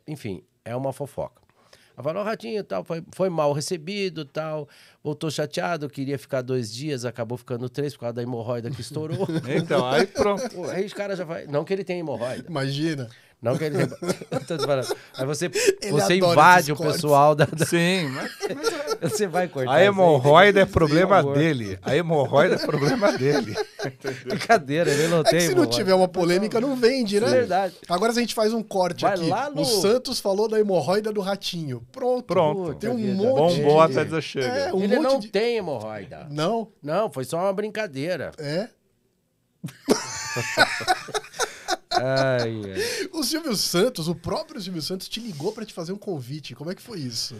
enfim, é uma fofoca. Ela falou, Ratinho, tal, foi mal recebido, tal, voltou chateado, queria ficar 2 dias, acabou ficando 3 por causa da hemorroida que estourou. Então, aí pronto. Pô, aí os caras já vai. Não que ele tenha hemorroida. Imagina. Não que ele tenha. Tô te falando. Aí você adora invade o esses cortes. pessoal da. Sim, mas Você vai cortar. a hemorroida é problema amor. dele. A hemorroida é problema dele. Brincadeira, ele não É que tem se não hemorroida. tiver uma polêmica, não vende, né? É verdade. Agora se a gente faz um corte Vai aqui. lá no- O Santos falou da hemorroida do Ratinho. Pronto. Pronto. Tem um Vida. monte Bombou de... até dizer chega. É, um Ele monte não de... tem hemorroida. Não? Não, foi só uma brincadeira. É? Ai, ai. O Silvio Santos, o próprio Silvio Santos te ligou pra te fazer um convite. Como é que foi isso?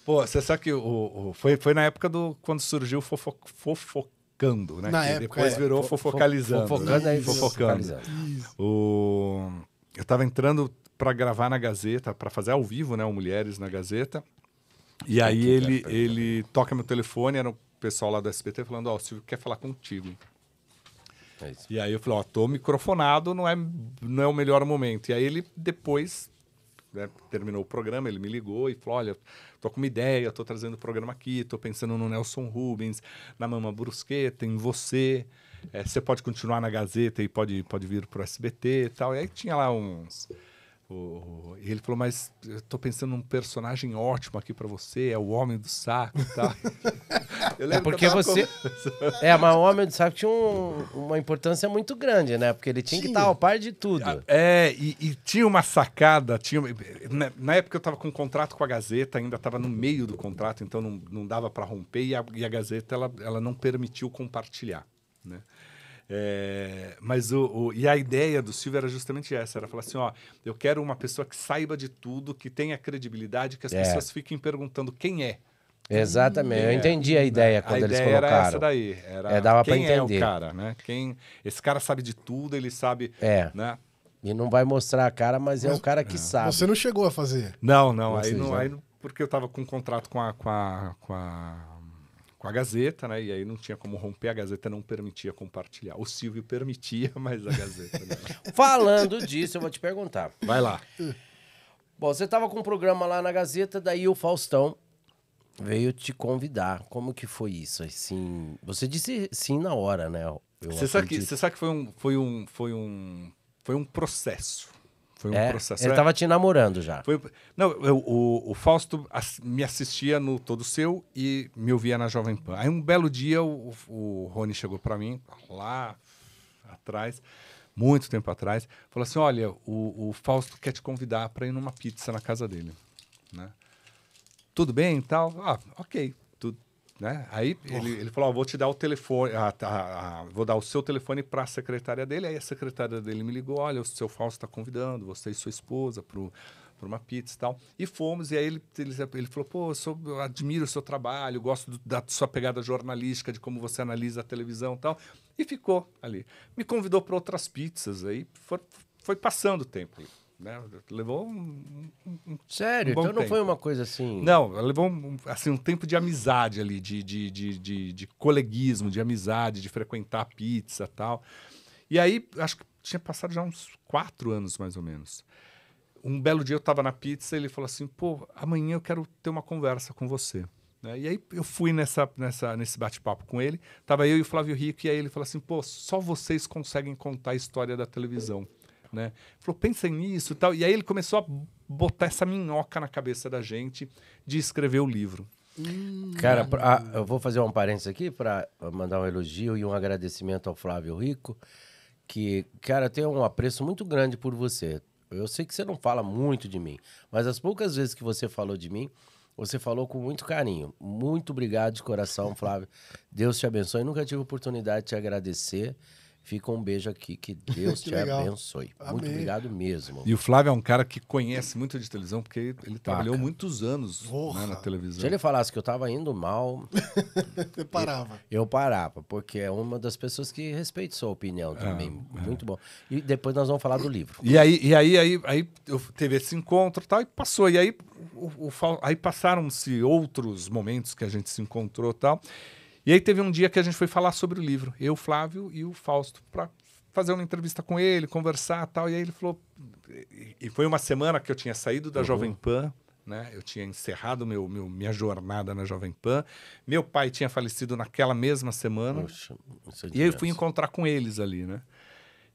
Pô, você sabe que foi na época quando surgiu o Fofocando, né? Na que época, depois é. virou Fofocalizando. Fofocando né? é isso. Fofocando. Isso. Eu tava entrando para gravar na Gazeta, para fazer ao vivo, né? O Mulheres na Gazeta. E aí ele toca meu telefone, era o pessoal lá do SBT falando, ó, o Silvio quer falar contigo. É isso. E aí eu falei, ó, tô microfonado, não é o melhor momento. E aí ele depois, né, terminou o programa, ele me ligou e falou, olha, tô com uma ideia, tô trazendo o programa aqui, tô pensando no Nelson Rubens, na Mama Brusqueta, em você. Você pode continuar na Gazeta e pode vir pro SBT e tal. E aí tinha lá uns... E ele falou, mas eu tô pensando num personagem ótimo aqui pra você, é o Homem do Saco e tal. Eu lembro Porque que eu tava você... mas o Homem do Saco tinha uma importância muito grande, né? Porque ele tinha que estar ao par de tudo. E tinha uma sacada, na época eu estava com um contrato com a Gazeta, ainda estava no meio do contrato, então não dava para romper, e a Gazeta ela não permitiu compartilhar, né? Mas e a ideia do Silvio era justamente essa, era falar assim, ó, eu quero uma pessoa que saiba de tudo, que tenha credibilidade, que as pessoas fiquem perguntando quem é. Exatamente, eu entendi a ideia quando eles colocaram. Era essa daí, dava pra quem é o entender. cara, né? Esse cara sabe de tudo, ele sabe, né? E não vai mostrar a cara, mas é o cara que sabe. Você não chegou a fazer. Não, porque eu tava com um contrato com a Gazeta, né? E aí não tinha como romper, a Gazeta não permitia compartilhar. O Silvio permitia, mas a Gazeta não. Falando disso, eu vou te perguntar. Vai lá. Bom, você tava com um programa lá na Gazeta, daí o Faustão veio te convidar. Como que foi isso? Assim, você disse sim na hora, né? Você sabe que foi um processo. Foi um processo. Ele tava te namorando já. O Fausto me assistia no Todo Seu e me ouvia na Jovem Pan. Aí um belo dia o Rony chegou para mim, lá atrás, muito tempo atrás, falou assim, olha, o Fausto quer te convidar para ir numa pizza na casa dele, né? Tudo bem e tal? Ok. Tudo, né? Aí ele falou, vou te dar o telefone, vou dar o seu telefone para a secretária dele. Aí a secretária dele me ligou, olha, o seu Fausto está convidando você e sua esposa para uma pizza e tal. E fomos, e aí ele falou, pô, eu admiro o seu trabalho, gosto da sua pegada jornalística, de como você analisa a televisão e tal. E ficou ali. Me convidou para outras pizzas, aí foi passando o tempo. Né? Levou Sério? bom Então não tempo. foi uma coisa assim... Não, levou um tempo de amizade ali, de coleguismo, de amizade, de frequentar a pizza e tal. E aí, acho que tinha passado já uns 4 anos, mais ou menos. Um belo dia eu estava na pizza e ele falou assim, pô, amanhã eu quero ter uma conversa com você. Né? E aí eu fui nesse bate-papo com ele, tava eu e o Flávio Rico, e aí ele falou assim, pô, só vocês conseguem contar a história da televisão. Né? Ele falou, pensa nisso e tal. E aí ele começou a botar essa minhoca na cabeça da gente de escrever o livro. Cara, eu vou fazer um parênteses aqui para mandar um elogio e um agradecimento ao Flávio Rico, que, cara, tem um apreço muito grande por você. Eu sei que você não fala muito de mim, mas as poucas vezes que você falou de mim, você falou com muito carinho. Muito obrigado de coração, Flávio. Deus te abençoe. Nunca tive oportunidade de te agradecer. Fica um beijo aqui, que Deus te abençoe. Amém. Muito obrigado mesmo. E o Flávio é um cara que conhece muito de televisão, porque ele trabalhou muitos anos, né, na Se televisão. ele falasse que eu tava indo mal, Você parava. eu parava, porque é uma das pessoas que respeita sua opinião também. Muito bom. E depois nós vamos falar do livro. E aí eu teve esse encontro e tal, e passou. E aí, aí passaram-se outros momentos que a gente se encontrou e tal. E aí teve um dia que a gente foi falar sobre o livro, eu, Flávio e o Fausto, para fazer uma entrevista com ele, conversar e tal. E aí ele falou... E foi uma semana que eu tinha saído da Jovem Pan, né? Eu tinha encerrado minha jornada na Jovem Pan. Meu pai tinha falecido naquela mesma semana. Poxa, isso é E aí eu fui demais. encontrar com eles ali, né?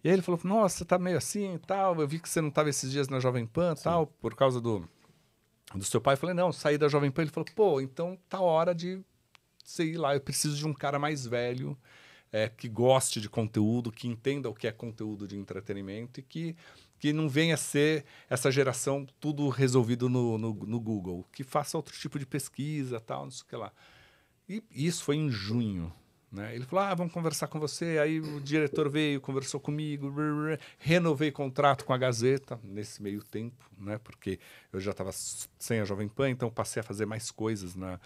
E aí ele falou, nossa, você tá meio assim e tal. Eu vi que você não estava esses dias na Jovem Pan e tal, por causa do seu pai. Eu falei, não, saí da Jovem Pan. Ele falou, pô, então tá hora de você ir lá. Eu preciso de um cara mais velho, que goste de conteúdo, que entenda o que é conteúdo de entretenimento e que não venha a ser essa geração tudo resolvido no Google, que faça outro tipo de pesquisa, tal, não sei o que lá. E isso foi em junho, né? Ele falou, vamos conversar com você. Aí o diretor veio, conversou comigo, renovei contrato com a Gazeta nesse meio tempo, né? Porque eu já estava sem a Jovem Pan, então passei a fazer mais coisas na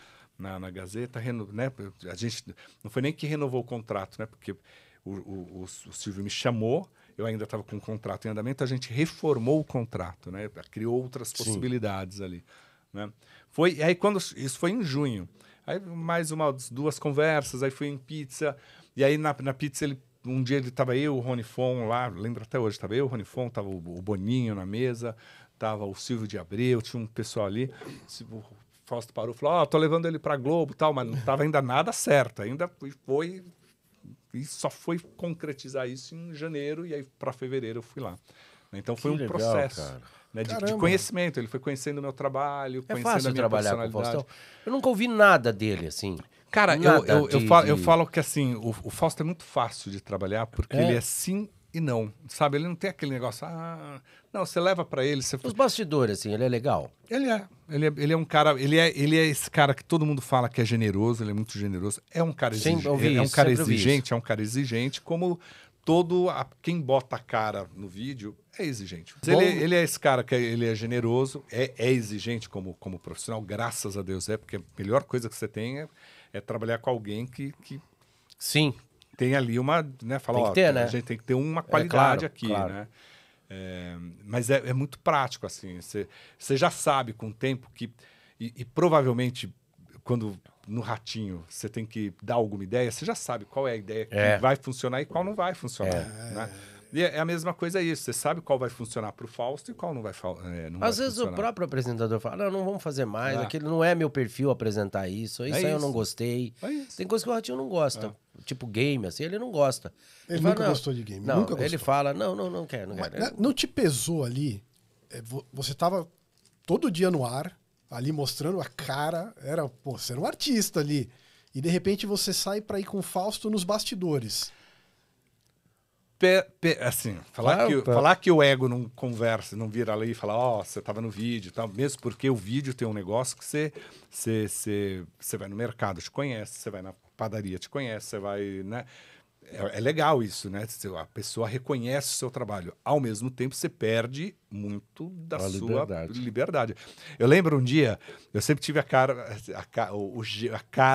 Gazeta, né? A gente não foi nem que renovou o contrato, né? Porque o Silvio me chamou, eu ainda estava com o contrato em andamento, a gente reformou o contrato, né? Criou outras possibilidades ali, né? Aí isso foi em junho. Aí mais duas conversas, aí fui em pizza, e aí na pizza um dia ele estava o Rony Fon lá, lembro até hoje, estava eu, o Rony Fon, estava o Boninho na mesa, estava o Silvio de Abreu, tinha um pessoal ali, o Fausto parou e falou, tô levando ele para Globo e tal, mas não estava ainda nada certo, ainda foi, e só foi concretizar isso em janeiro, e aí para fevereiro eu fui lá. Então foi Que legal, processo, cara. né, de conhecimento. Ele foi conhecendo o meu trabalho, É conhecendo fácil a minha trabalhar com o personalidade. Faustão. Eu nunca ouvi nada dele, assim. Cara, Nada eu falo que assim, o Fausto é muito fácil de trabalhar, porque ele é sim e não, sabe? Ele não tem aquele negócio, não, você leva pra ele, você... Os bastidores, assim, ele é legal. Ele é um cara, ele é esse cara que todo mundo fala que é generoso, ele é muito generoso. É um cara Sempre exigente, ouvi é um isso, cara sempre ouvi exigente, isso. é um cara exigente, como quem bota a cara no vídeo é exigente. Ele é esse cara que ele é generoso, é exigente como profissional, graças a Deus porque a melhor coisa que você tem é trabalhar com alguém que Sim. tem ali uma, né, fala, Tem que ter, né? a gente tem que ter uma qualidade claro, aqui, claro. né? Mas é muito prático, assim, você já sabe com o tempo que, e provavelmente, quando no Ratinho você tem que dar alguma ideia, você já sabe qual é a ideia que vai funcionar e qual não vai funcionar, né? E é a mesma coisa isso, você sabe qual vai funcionar para o Fausto e qual não vai funcionar. Às vezes o próprio apresentador fala, não vamos fazer mais, aquele não é meu perfil apresentar isso aí eu não gostei. Tem coisa que o Ratinho não gosta, tipo game, assim, ele não gosta. Ele fala, nunca gostou de game, não, nunca gostou. ele fala, não quero. Mas não te pesou ali? Você tava todo dia no ar, ali mostrando a cara, você era um artista ali. E de repente você sai pra ir com o Fausto nos bastidores. Assim, falar que o ego não conversa, não vira ali e fala, você estava no vídeo e tal, mesmo porque o vídeo tem um negócio que você vai no mercado, te conhece, você vai na padaria, te conhece, você vai, né? É legal isso, né? A pessoa reconhece o seu trabalho. Ao mesmo tempo, você perde muito da sua liberdade. Eu lembro um dia, eu sempre tive a cara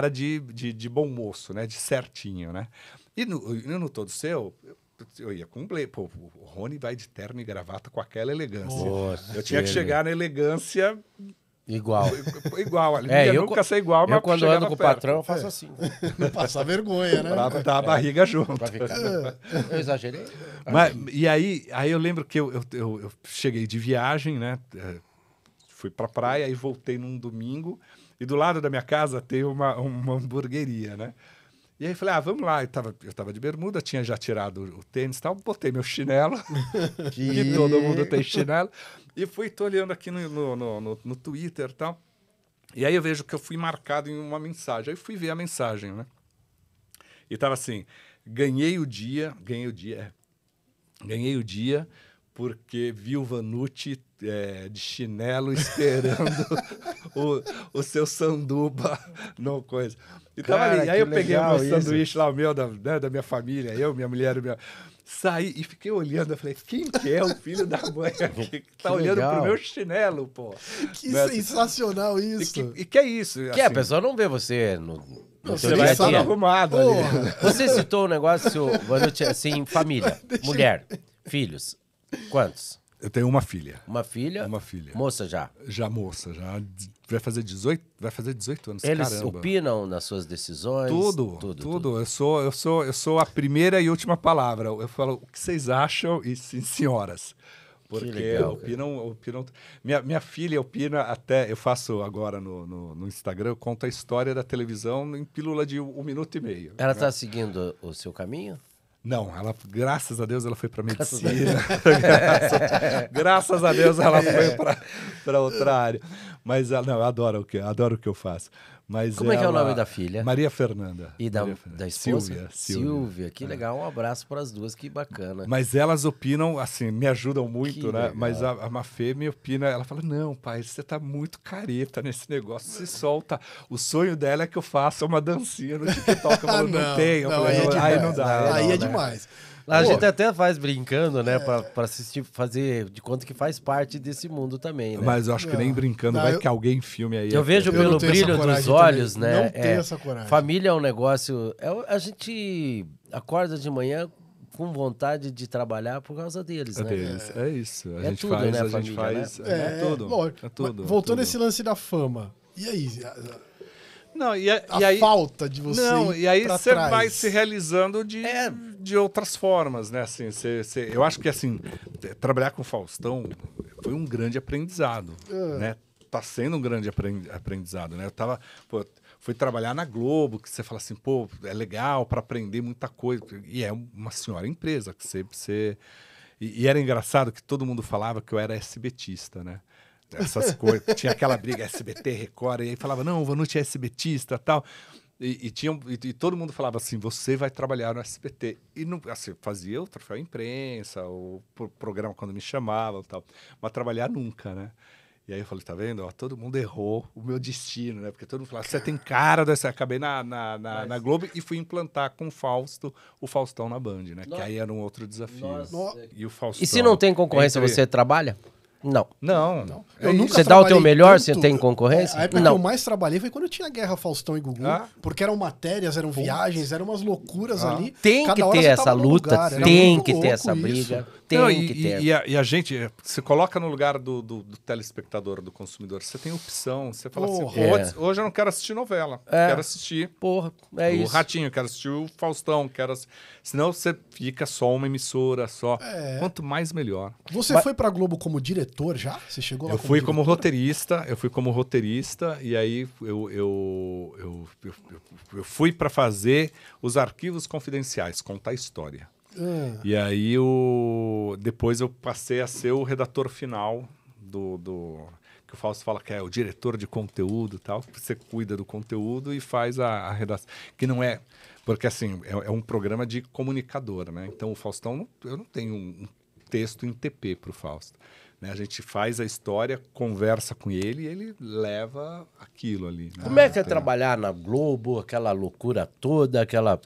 de bom moço, né? De certinho, né? E no Todo Seu... Eu ia com o Rony vai de terno e gravata com aquela elegância. Nossa, eu tinha que chegar na elegância igual. Ali. Eu nunca sei igual, mas quando ando com o patrão, eu faço assim. Não passar vergonha, né? Pra botar a barriga junto. Eu exagerei. E aí eu lembro que eu cheguei de viagem, né? Fui pra praia e voltei num domingo. E do lado da minha casa tem uma hamburgueria, né? E aí falei, vamos lá. Eu tava de bermuda, tinha já tirado o tênis e tal, botei meu chinelo, que todo mundo tem chinelo, e tô olhando aqui no Twitter e tal. E aí eu vejo que eu fui marcado em uma mensagem. Aí fui ver a mensagem, né? E tava assim, ganhei o dia porque vi o Vanucci de chinelo esperando o seu sanduba, não coisa. E tava ali. Aí eu peguei o meu sanduíche lá, o meu, da minha família, minha mulher, saí e fiquei olhando. Eu falei, quem que é o filho da mãe aqui que tá olhando pro meu chinelo, pô? Que sensacional isso. E que é isso? Que a pessoa não vê você no você vai estar arrumado ali. Você citou um negócio, assim, família, mulher, filhos. Quantos? Eu tenho uma filha. Uma filha? Uma filha. Moça já? Já moça, já vai fazer 18 anos, Eles caramba. opinam nas suas decisões? Tudo. Eu sou a primeira e última palavra. Eu falo o que vocês acham e sim, senhoras. Porque legal, opinam. Minha filha opina até. Eu faço agora no Instagram, eu conto a história da televisão em pílula de 1 minuto e meio. Ela né? tá seguindo o seu caminho? Não, ela, graças a Deus, ela foi para medicina. Graças a Deus, ela foi para outra área. Mas não, eu adoro o que eu faço. Mas Como é que é o nome da filha? Maria Fernanda. E da esposa? Silvia. Que legal. Um abraço para as duas, que bacana. Mas elas opinam, assim, me ajudam muito, Que né? legal. Mas a Mafê me opina, ela fala, não, pai, você tá muito careta nesse negócio, você solta. O sonho dela é que eu faça uma dancinha no TikTok. Eu falo, não tenho. Não, Eu falei, aí é não demais. dá. Aí não, é né? demais. A Pô, gente até faz brincando, né? Pra assistir, fazer de conta que faz parte desse mundo também, né? Mas eu acho que nem brincando, Não, vai que alguém filme aí. Eu vejo Eu não pelo tenho essa brilho coragem dos olhos, também. né? Não tenho essa coragem. Família é um negócio. A gente acorda de manhã com vontade de trabalhar por causa deles, né? É isso. A É gente tudo, faz, né, a gente família, faz. né? É tudo. Lógico. É tudo. Mas voltando a tudo. esse lance da fama. E aí? Não, e A aí, falta de você. não, ir e aí pra você trás. vai se realizando de outras formas, né? Assim, eu acho que assim, trabalhar com o Faustão foi um grande aprendizado, né? Tá sendo um grande aprendizado, né? Fui trabalhar na Globo, que você fala assim, pô, é legal para aprender muita coisa. E é uma senhora empresa que você e era engraçado que todo mundo falava que eu era SBTista, né? Essas coisas. Tinha aquela briga SBT, Record, e aí falava, não, o Vanucci é SBTista e tal. E todo mundo falava assim, você vai trabalhar no SBT. E não, assim, fazia o troféu imprensa, o programa quando me chamavam e tal. Mas trabalhar nunca, né? E aí eu falei, tá vendo? Ó, todo mundo errou o meu destino, né? Porque todo mundo falava, você tem cara dessa. Acabei na Globo e fui implantar com o Faustão na Band, né? Que aí era um outro desafio. E o Faustão, E se não tem concorrência, você trabalha? Não. Não. Eu nunca Você dá o teu trabalhei melhor, tanto. você tem concorrência? A época Não. que eu mais trabalhei foi quando tinha Guerra Faustão e Gugu. Porque eram matérias, eram viagens, eram umas loucuras ali. Tem que Cada hora ter você essa tava num luta, lugar, era tem muito que ter louco essa isso. briga, Não, tem que ter. E a gente, se coloca no lugar do telespectador, do consumidor. Você tem opção. Você fala assim, hoje eu não quero assistir novela. Quero assistir Porra, é o isso. Ratinho, quero assistir o Faustão. Senão você fica só uma emissora, só. Quanto mais, melhor. Você foi pra Globo como diretor já? Você chegou lá Eu fui como diretor? roteirista, e aí eu fui para fazer os arquivos confidenciais, contar a história. E aí depois eu passei a ser o redator final que o Fausto fala que é o diretor de conteúdo e tal, que você cuida do conteúdo e faz a redação. Que não é... Porque, assim, é um programa de comunicador, né? Então, o Faustão, eu não tenho um texto em TP para o Fausto. Né? A gente faz a história, conversa com ele e ele leva aquilo ali. Né? Como é que é trabalhar na Globo, aquela loucura toda, aquela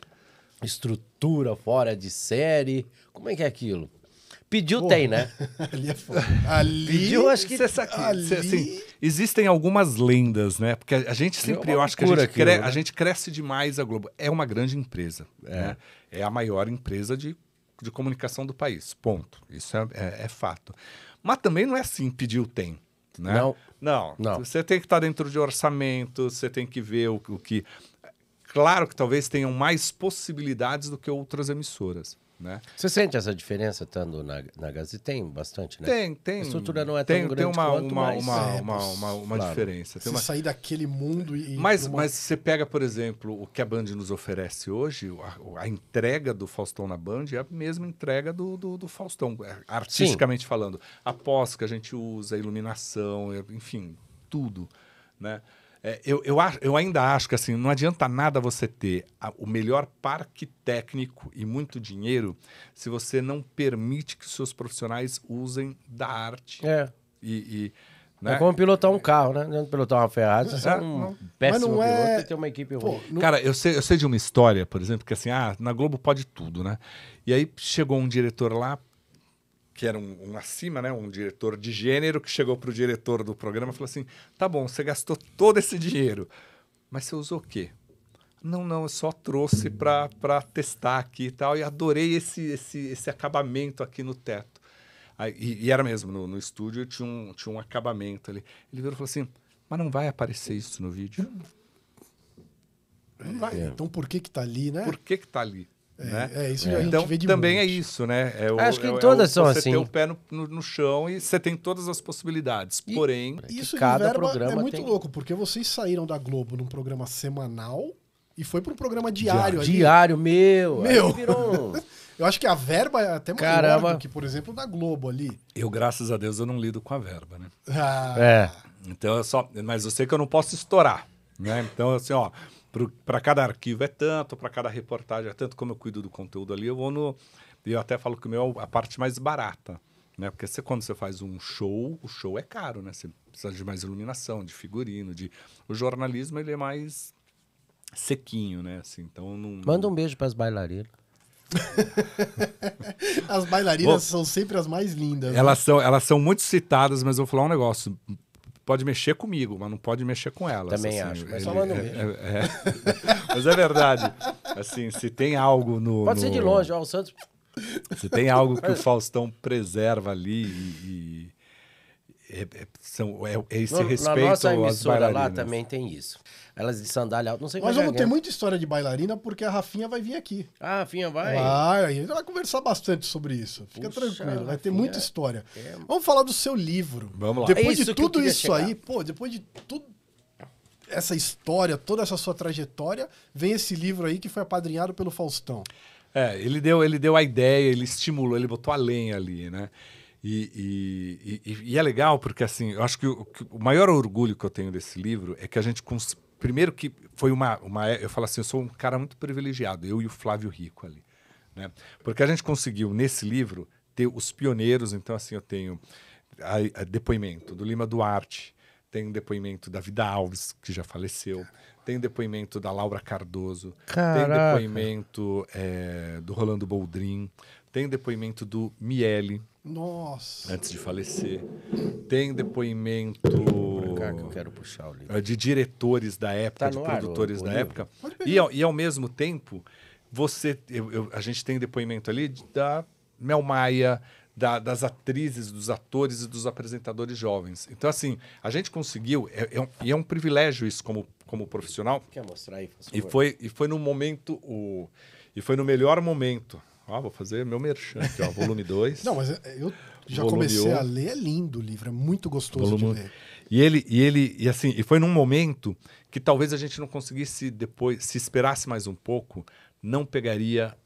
estrutura fora de série? Como é que é aquilo? Pediu, tem, né? Ali é foda. Ali... Pediu, acho que... Assim, existem algumas lendas, né? Porque a gente sempre, eu acho que a gente cresce demais a Globo. É uma grande empresa. Né? É a maior empresa de comunicação do país. Ponto. Isso é fato. Mas também não é assim, pediu, tem. Né? Não. Você tem que estar dentro de orçamento, você tem que ver o que... Claro que talvez tenham mais possibilidades do que outras emissoras. Né? Você sente essa diferença estando na Gazeta? Tem bastante, né? Tem. A estrutura não é tão grande quanto, mas... uma diferença. Você sair daquele mundo e... Mas você pega, por exemplo, o que a Band nos oferece hoje, a entrega do Faustão na Band é a mesma entrega do Faustão, artisticamente falando. A pós que a gente usa, a iluminação, enfim, tudo, né? Eu ainda acho que assim, não adianta nada você ter o melhor parque técnico e muito dinheiro se você não permite que os seus profissionais usem da arte. Né? É como pilotar um carro, né? Não adianta pilotar uma Ferrari, você é um péssimo piloto e ter uma equipe ruim. Cara, eu sei de uma história, por exemplo, que assim, na Globo pode tudo, né? E aí chegou um diretor lá, que era um acima, né, um diretor de gênero, que chegou para o diretor do programa e falou assim, tá bom, você gastou todo esse dinheiro, mas você usou o quê? Não, eu só trouxe para testar aqui e tal, e adorei esse acabamento aqui no teto. Aí, e era mesmo, no estúdio tinha um acabamento ali. Ele virou e falou assim, mas não vai aparecer isso no vídeo? Não vai. Então por que tá ali, né? Por que tá ali? né? Isso que a gente Então, vê de também monte. é isso, né? Acho que todas são você assim. ter o pé no chão e você tem todas as possibilidades. Porém, Isso de cada verba programa é muito tem- louco, porque vocês saíram da Globo num programa semanal e foi para um programa diário ali. Diário, meu. Meu. Aí virou um... Eu acho que a verba é até maior Caramba. do que, por exemplo, da Globo ali. eu, graças a Deus, eu não lido com a verba, né? Ah, É. Então, mas eu sei que eu não posso estourar, né? Então, assim, ó, para cada arquivo é tanto, para cada reportagem é tanto, como eu cuido do conteúdo ali, eu vou no... E eu até falo que o meu é a parte mais barata, né? Porque quando você faz um show, o show é caro, né? Você precisa de mais iluminação, de figurino, O jornalismo, ele é mais sequinho, né? Assim, então, não... Manda um beijo pras bailarinas. As bailarinas são sempre as mais lindas. Né? Elas são muito citadas, mas eu vou falar um negócio. Pode mexer comigo, mas não pode mexer com elas. Também assim, acho, mas só manda um beijo. Mas é verdade. Assim, se tem algo no... Pode ser de longe, ó, o Santos... Se tem algo que o Faustão preserva ali é esse respeito Na nossa às emissora lá bailarinas. também tem isso. Elas de sandália alta, não sei Nós como vamos ter muita história de bailarina porque a Rafinha vai vir aqui. Ah, Finha, vai. A gente vai conversar bastante sobre isso. Fica Puxa, tranquilo, vai ter Rafinha, muita história. Vamos falar do seu livro. Vamos lá. Depois É isso de que eu tudo queria isso chegar. aí, depois de tudo essa história, toda essa sua trajetória, vem esse livro aí que foi apadrinhado pelo Faustão. Ele deu a ideia, ele estimulou, ele botou a lenha ali, né? E é legal porque, assim, eu acho que o maior orgulho que eu tenho desse livro é que a gente... Primeiro que foi eu falo assim, eu sou um cara muito privilegiado, eu e o Flávio Rico ali, né? Porque a gente conseguiu, nesse livro, ter os pioneiros. Então, assim, eu tenho a depoimento do Lima Duarte, tem depoimento da Vida Alves, que já faleceu, tem depoimento da Laura Cardoso, tem depoimento do Rolando Boldrin, tem depoimento do Miele, Nossa. antes de falecer, tem depoimento Cá que eu quero puxar o livro. de diretores da época, Tá de no ar, produtores o da livro? época. E ao mesmo tempo, a gente tem depoimento ali da Mel Maia, das atrizes, dos atores e dos apresentadores jovens. Então, assim, a gente conseguiu, e é um privilégio isso como profissional, Quer mostrar aí, por favor? e foi no momento, e foi no melhor momento. Vou fazer meu merchan aqui, volume 2. Não, mas eu já Volume comecei 1. a ler, é lindo o livro, é muito gostoso de ler. E foi num momento que talvez a gente não conseguisse depois, se esperasse mais um pouco, não pegaria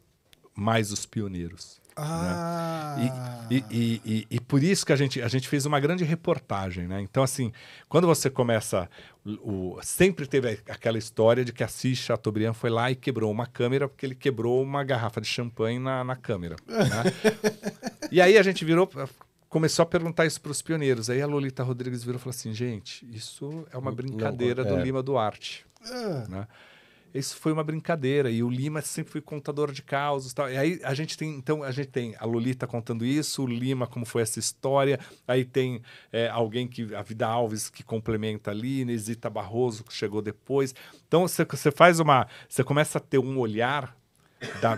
mais os pioneiros. Ah. E por isso que a gente fez uma grande reportagem, né? Então, assim, quando você começa... sempre teve aquela história de que Assis Chateaubriand foi lá e quebrou uma câmera porque ele quebrou uma garrafa de champanhe na câmera. Né? E aí a gente começou a perguntar isso para os pioneiros. Aí a Lolita Rodrigues virou e falou assim, gente, isso é uma brincadeira do Lima Duarte. Né? Isso foi uma brincadeira, e o Lima sempre foi contador de causos e tal. E aí a gente tem a Lolita contando isso, o Lima, como foi essa história, aí tem alguém a Vida Alves, que complementa ali, Inesita Barroso, que chegou depois. Então você começa a ter um olhar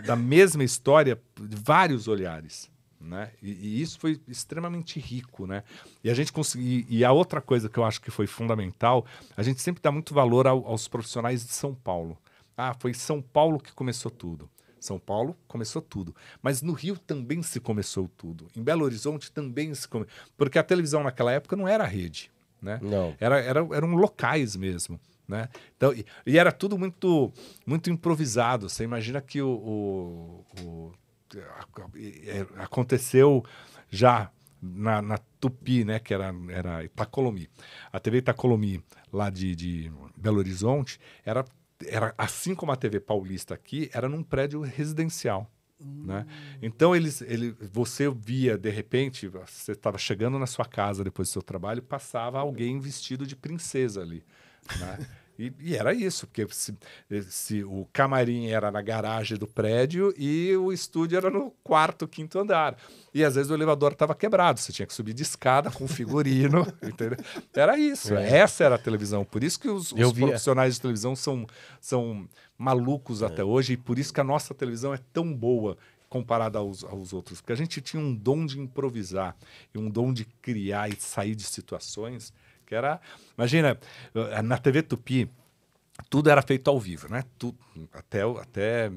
da mesma história, vários olhares. Né? E isso foi extremamente rico, né? E a gente conseguiu. E a outra coisa que eu acho que foi fundamental, a gente sempre dá muito valor aos profissionais de São Paulo. Foi São Paulo que começou tudo. São Paulo começou tudo. Mas no Rio também se começou tudo. Em Belo Horizonte também se começou. Porque a televisão naquela época não era rede, né? Não. Eram locais mesmo. Né? Então, e era tudo muito, muito improvisado. Você imagina que aconteceu já na Tupi, né, que era Itacolomi. A TV Itacolomi, lá de Belo Horizonte, era assim como a TV Paulista aqui, era num prédio residencial. Né? Então, você via, de repente, você estava chegando na sua casa depois do seu trabalho, passava alguém vestido de princesa ali. Né? E era isso, porque se o camarim era na garagem do prédio e o estúdio era no quarto, quinto andar. E às vezes o elevador estava quebrado, você tinha que subir de escada com figurino. Entendeu? Era isso, essa era a televisão. Por isso que os profissionais de televisão são malucos até hoje, e por isso que a nossa televisão é tão boa comparada aos outros. Porque a gente tinha um dom de improvisar, e um dom de criar e sair de situações... Que era, imagina, na TV Tupi, tudo era feito ao vivo, né? Até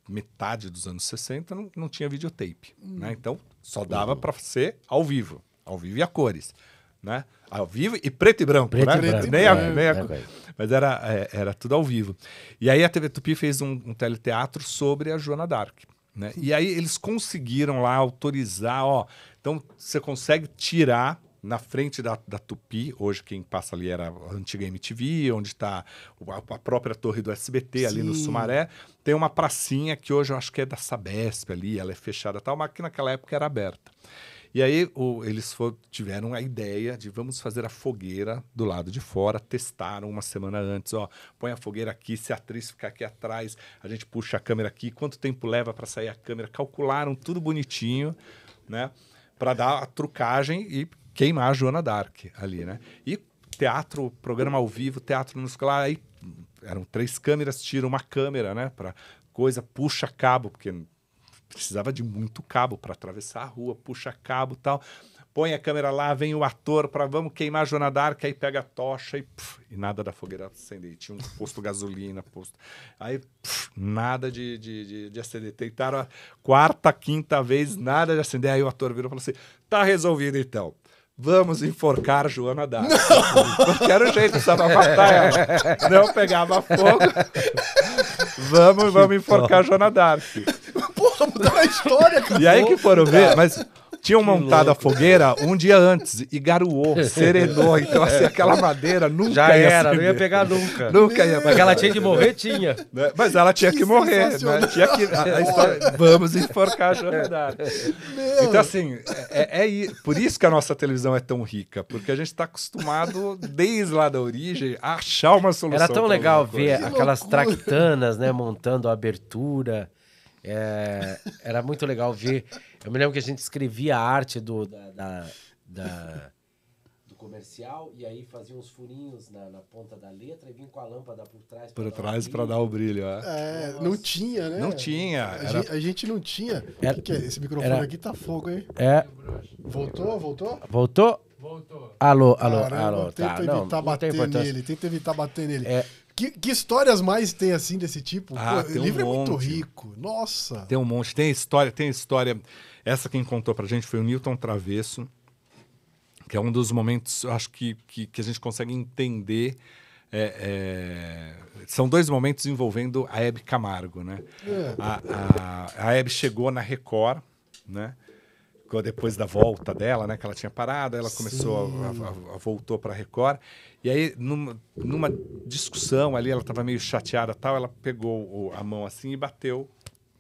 metade dos anos 60 não tinha videotape, né? Então só dava para ser ao vivo e a cores, né? Ao vivo e preto e branco, Preto né? e branco, Nem é, a cor. Mas era tudo ao vivo. E aí a TV Tupi fez um teleteatro sobre a Joana d'Arc, né? E aí eles conseguiram lá autorizar, ó, então você consegue tirar na frente da Tupi, hoje quem passa ali era a antiga MTV, onde está a própria torre do SBT, ali no Sumaré, tem uma pracinha que hoje eu acho que é da Sabesp ali, ela é fechada e tal, mas que naquela época era aberta. E aí eles tiveram a ideia de vamos fazer a fogueira do lado de fora, testaram uma semana antes, ó, põe a fogueira aqui, se a atriz ficar aqui atrás, a gente puxa a câmera aqui, quanto tempo leva para sair a câmera, calcularam tudo bonitinho, né, para dar a trucagem e queimar a Joana d'Arc ali, né? E teatro, programa ao vivo, teatro muscular, aí eram 3 câmeras, tira uma câmera, né, para coisa, puxa cabo, porque precisava de muito cabo para atravessar a rua, puxa cabo e tal. Põe a câmera lá, vem o ator para vamos queimar a Joana d'Arc, aí pega a tocha e nada da fogueira acender. Tinha um posto gasolina, aí nada de acender. Tentaram a 4ª, 5ª vez, nada de acender. Aí o ator virou e falou assim, tá resolvido então. Vamos enforcar Joana d'Arc. Porque era o jeito, precisava matar ela. Não pegava fogo. Vamos enforcar Joana d'Arc. Porra, mudou a história, cara. E aí que foram ver, mas tinham montado a fogueira um dia antes e garoou, serenou. Então, assim, aquela madeira nunca Já ia era, acender. não ia pegar nunca. Nunca ia Mas pegar. que ela tinha de morrer, tinha. Né? Mas ela tinha que morrer. Né? sensacional. Tinha que, a história, vamos enforcar a Joana d'Arc. Então, assim, por isso que a nossa televisão é tão rica, porque a gente está acostumado, desde lá da origem, a achar uma solução. Era tão pra legal alguma coisa. ver aquelas traquitanas, né, montando a abertura. Era muito legal ver. Eu me lembro que a gente escrevia a arte do comercial e aí fazia uns furinhos na ponta da letra e vinha com a lâmpada por trás. Por trás para dar o brilho. Não tinha, né? Não tinha. A gente não tinha. O que é? Esse microfone aqui tá fogo, hein? Voltou? Voltou? Voltou. Alô. Tenta evitar bater nele. Tenta evitar bater nele. É. Que histórias mais tem assim desse tipo? Tem o livro um é muito monte. rico. Nossa. Tem um monte. Tem história. Essa quem contou pra gente foi o Newton Travesso, que é um dos momentos, eu acho que a gente consegue entender. São 2 momentos envolvendo a Hebe Camargo, né? A Hebe chegou na Record, né? Depois da volta dela, né? Que ela tinha parado, ela começou voltou para a Record. E aí, numa discussão ali, ela estava meio chateada e tal, ela pegou a mão assim e bateu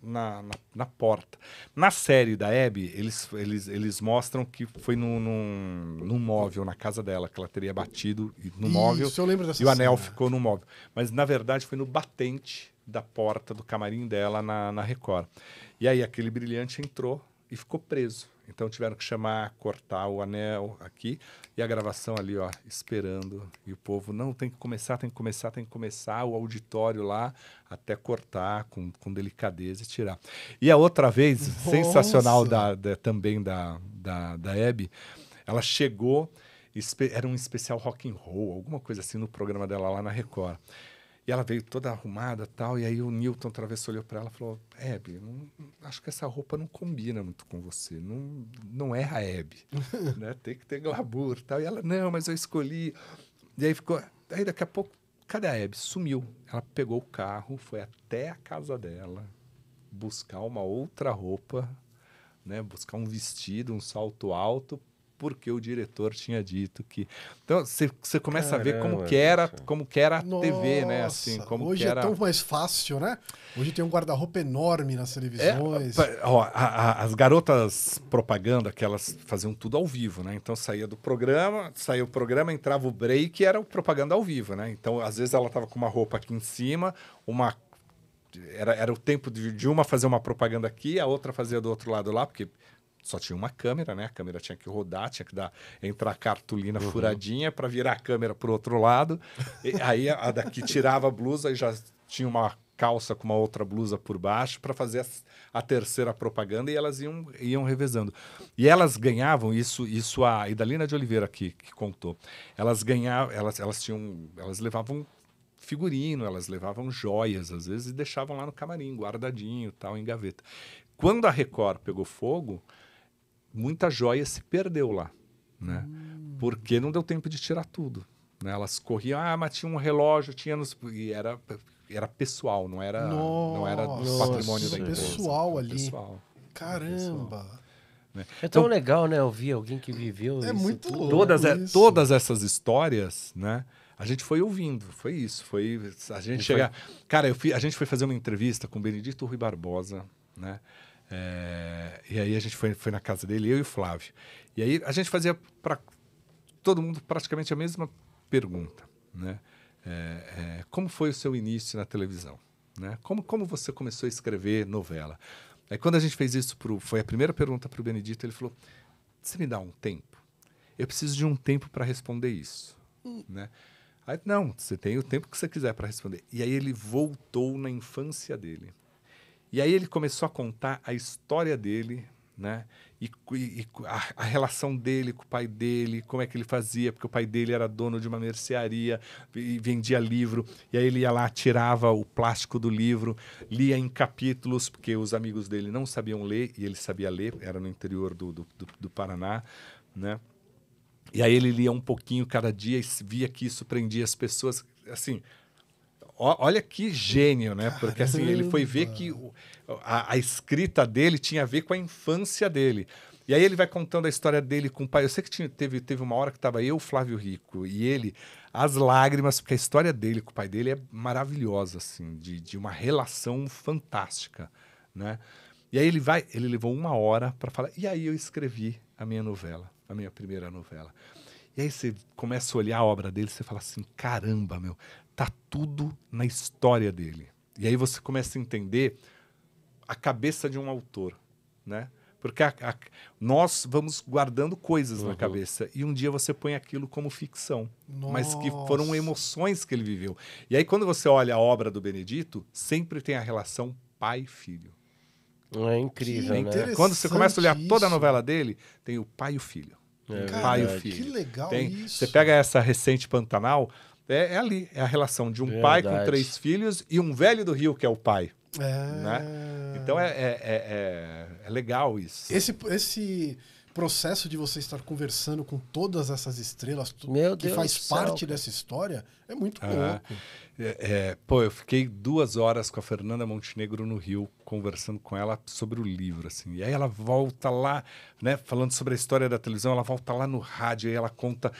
na porta. Na série da Hebe, eles mostram que foi num móvel na casa dela, que ela teria batido no móvel. Eu lembro dessa e o anel cena. ficou no móvel. Mas, na verdade, foi no batente da porta do camarim dela na Record. E aí, aquele brilhante entrou e ficou preso. Então tiveram que cortar o anel aqui e a gravação ali, ó, esperando. E o povo, não, tem que começar, o auditório lá até cortar com delicadeza e tirar. E a outra vez, sensacional também da Hebe, ela chegou, era um especial rock and roll, alguma coisa assim no programa dela lá na Record. E ela veio toda arrumada e tal, e aí o Newton Travesso olhou para ela e falou, Hebe, acho que essa roupa não combina muito com você, não é a Hebe, né? Tem que ter glamour e tal. E ela, não, mas eu escolhi. E aí aí daqui a pouco, cadê a Hebe? Sumiu. Ela pegou o carro, foi até a casa dela, buscar uma outra roupa, né? Buscar um vestido, um salto alto, porque o diretor tinha dito que... Então, você começa a ver como que era a TV, né? Assim, como hoje que era... é tão mais fácil, né? Hoje tem um guarda-roupa enorme nas televisões. As garotas propaganda, que elas faziam tudo ao vivo, né? Então, saía o programa, entrava o break e era o propaganda ao vivo, né? Então, às vezes, ela estava com uma roupa aqui em cima, era o tempo de uma fazer uma propaganda aqui, a outra fazia do outro lado lá, porque... Só tinha uma câmera, né? A câmera tinha que rodar, tinha que entrar a cartolina furadinha para virar a câmera para o outro lado. E aí a daqui tirava a blusa e já tinha uma calça com uma outra blusa por baixo para fazer a terceira propaganda e elas iam revezando. E elas ganhavam isso a Idalina de Oliveira que contou. Elas ganhavam, elas levavam figurino, elas levavam joias, às vezes, e deixavam lá no camarim, guardadinho, tal, em gaveta. Quando a Record pegou fogo, muita joia se perdeu lá, né? Porque não deu tempo de tirar tudo. Né? Elas corriam, mas tinha um relógio, e era pessoal, não era do patrimônio da empresa. Pessoal ali. Pessoal. Caramba. Né? É tão legal, né? Ouvir alguém que viveu É isso muito tudo. louco. Todas essas histórias, né? A gente foi ouvindo, foi isso. Foi a gente chegar. Cara, a gente foi fazer uma entrevista com o Benedito Rui Barbosa, né? E aí a gente foi na casa dele, eu e o Flávio. E aí a gente fazia para todo mundo praticamente a mesma pergunta, né? Como foi o seu início na televisão? Né? Como você começou a escrever novela? Aí quando a gente fez isso, foi a primeira pergunta para o Benedito, ele falou, você me dá um tempo? Eu preciso de um tempo para responder isso. Né? Aí, não, você tem o tempo que você quiser para responder. E aí ele voltou na infância dele. E aí ele começou a contar a história dele, né? E a relação dele com o pai dele, como é que ele fazia, porque o pai dele era dono de uma mercearia e vendia livro, e aí ele ia lá, tirava o plástico do livro, lia em capítulos, porque os amigos dele não sabiam ler, e ele sabia ler, era no interior do Paraná, né? E aí ele lia um pouquinho cada dia e via que isso prendia as pessoas, assim... Olha que gênio, né? Porque assim, ele foi ver que a escrita dele tinha a ver com a infância dele. E aí ele vai contando a história dele com o pai. Eu sei que teve uma hora que estava eu, Flávio Rico, e ele, as lágrimas, porque a história dele com o pai dele é maravilhosa, assim, de uma relação fantástica, né? E aí ele levou 1 hora para falar, e aí eu escrevi a minha novela, a minha primeira novela. E aí você começa a olhar a obra dele, você fala assim, caramba, meu, tá tudo na história dele. E aí você começa a entender a cabeça de um autor, né? Porque nós vamos guardando coisas na cabeça e um dia você põe aquilo como ficção, mas que foram emoções que ele viveu. E aí quando você olha a obra do Benedito, sempre tem a relação pai-filho. É incrível, né? Quando você começa a olhar toda a novela dele, tem o pai e o filho. Pai e o filho. Que legal isso. Você pega essa recente Pantanal, ali, é a relação de um pai com 3 filhos e um velho do Rio que é o pai. Né? Então é legal isso. Esse processo de você estar conversando com todas essas estrelas, que faz parte dessa história, é muito louco. Eu fiquei 2 horas com a Fernanda Montenegro no Rio, conversando com ela sobre o livro, assim. E aí ela volta lá, né, falando sobre a história da televisão, ela volta lá no rádio, e ela conta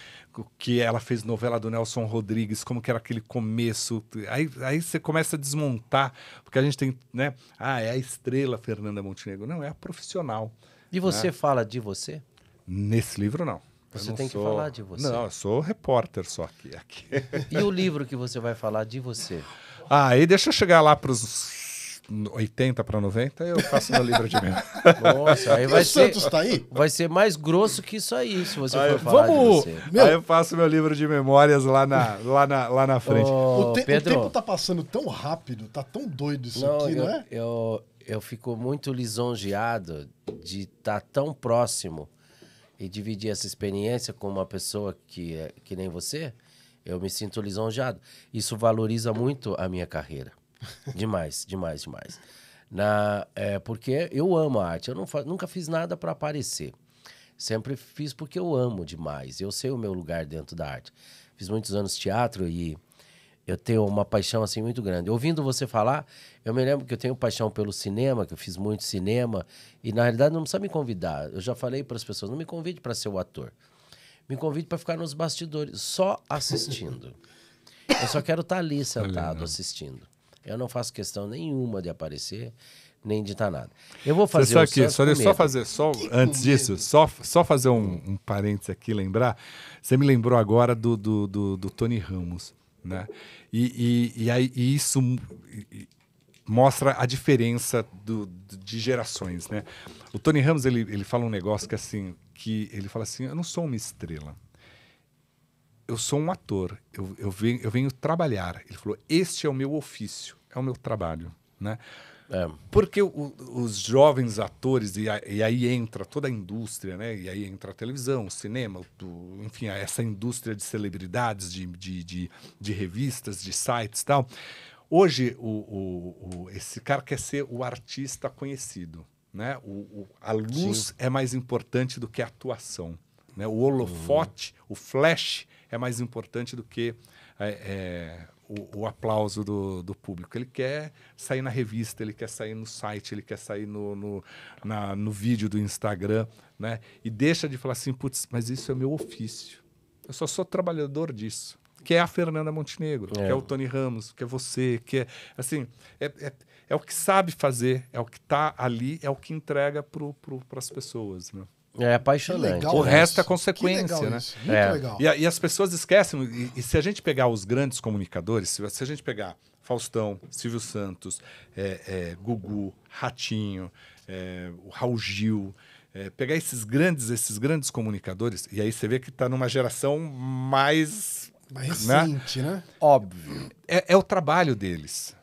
que ela fez novela do Nelson Rodrigues, como que era aquele começo. Aí você começa a desmontar, porque a gente tem, né, é a estrela Fernanda Montenegro. Não, é a profissional. E você fala de você? Nesse livro, não. Você tem que falar de você. Não, eu sou repórter só aqui. E o livro que você vai falar de você? Aí deixa eu chegar lá para os 80 para 90, eu faço meu livro de mim. Nossa, aí vai ser... Santos tá aí? Vai ser mais grosso que isso aí, se você for falar de você. Aí eu faço meu livro de memórias lá na frente. Pedro, o tempo tá passando tão rápido, tá tão doido isso aqui, não é? Eu fico muito lisonjeado de estar tão próximo e dividir essa experiência com uma pessoa que nem você. Eu me sinto lisonjeado. Isso valoriza muito a minha carreira. Demais, demais, demais. Porque eu amo a arte. Eu nunca fiz nada para aparecer. Sempre fiz porque eu amo demais. Eu sei o meu lugar dentro da arte. Fiz muitos anos teatro e eu tenho uma paixão assim muito grande. Ouvindo você falar, eu me lembro que eu tenho paixão pelo cinema, que eu fiz muito cinema, e na realidade não precisa me convidar. Eu já falei para as pessoas, não me convide para ser o ator. Me convide para ficar nos bastidores, só assistindo. Eu só quero estar ali sentado assistindo. Eu não faço questão nenhuma de aparecer, nem de estar nada. Eu vou fazer antes disso, só fazer um parênteses aqui, lembrar. Você me lembrou agora do Tony Ramos. Né? E isso mostra a diferença de gerações, né? O Tony Ramos ele fala um negócio que ele fala assim, eu não sou uma estrela, eu sou um ator, eu venho trabalhar. Ele falou, este é o meu ofício, é o meu trabalho, né? É. Porque os jovens atores, e aí entra toda a indústria, né? E aí entra a televisão, o cinema, enfim, essa indústria de celebridades, de revistas, de sites e tal. Hoje, esse cara quer ser o artista conhecido, né? A luz é mais importante do que a atuação, né? O holofote, o flash é mais importante do que o aplauso do público. Ele quer sair na revista, ele quer sair no site, ele quer sair no vídeo do Instagram, né? E deixa de falar assim, putz, mas isso é meu ofício. Eu só sou trabalhador disso. Que é a Fernanda Montenegro, que é o Tony Ramos, que é você, que é... Assim, é o que sabe fazer, é o que está ali, é o que entrega para as pessoas, né? É apaixonante. Legal, O resto é isso. consequência, Que legal né? isso. Muito legal. E as pessoas esquecem, e se a gente pegar os grandes comunicadores, se a gente pegar Faustão, Silvio Santos, Gugu, Ratinho, o Raul Gil, pegar esses grandes comunicadores, e aí você vê que está numa geração mais recente, né? Óbvio. É o trabalho deles.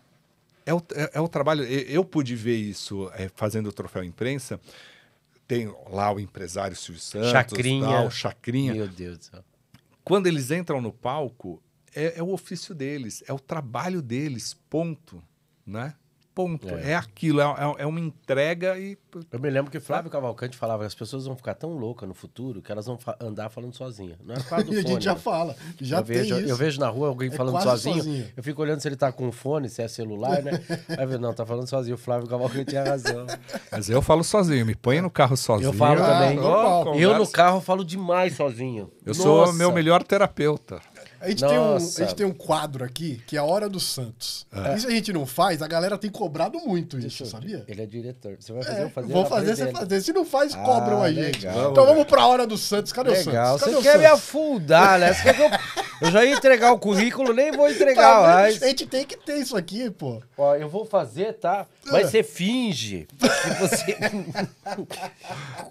É o trabalho. Eu pude ver isso fazendo o Troféu Imprensa. Tem lá o empresário Silvio Santos, Chacrinha. o Chacrinha. Meu Deus do céu. Quando eles entram no palco, é o ofício deles, é o trabalho deles, ponto, né? Ponto. É aquilo, é uma entrega e... Eu me lembro que Flávio Cavalcante falava que as pessoas vão ficar tão loucas no futuro que elas vão andar falando sozinha. Não é por causa do E a fone. gente já fala, já eu tem vejo, isso. eu vejo na rua alguém falando quase sozinho, eu fico olhando se ele tá com fone, se é celular, né? Aí eu vejo, não, tá falando sozinho. O Flávio Cavalcante tinha razão. Mas eu falo sozinho, me põe no carro sozinho. Eu falo também. normal. Eu no carro falo demais sozinho. Eu sou Nossa. meu melhor terapeuta. A gente, Nossa. tem um quadro aqui, que é a Hora do Santos. Isso a gente não faz, a galera tem cobrado muito isso, sabia? Ele é diretor. Você vai fazer eu fazer? Vou na fazer frente você dele. fazer. Se não faz, cobram a gente. legal. Então vamos pra Hora do Santos. Cadê o Legal. Santos? Cadê Você o quer me Santos? afundar, né? Você quer que eu já ia entregar o currículo, nem vou entregar Tá, mais. a gente tem que ter isso aqui, pô. Ó, eu vou fazer, tá? Mas você finge que você...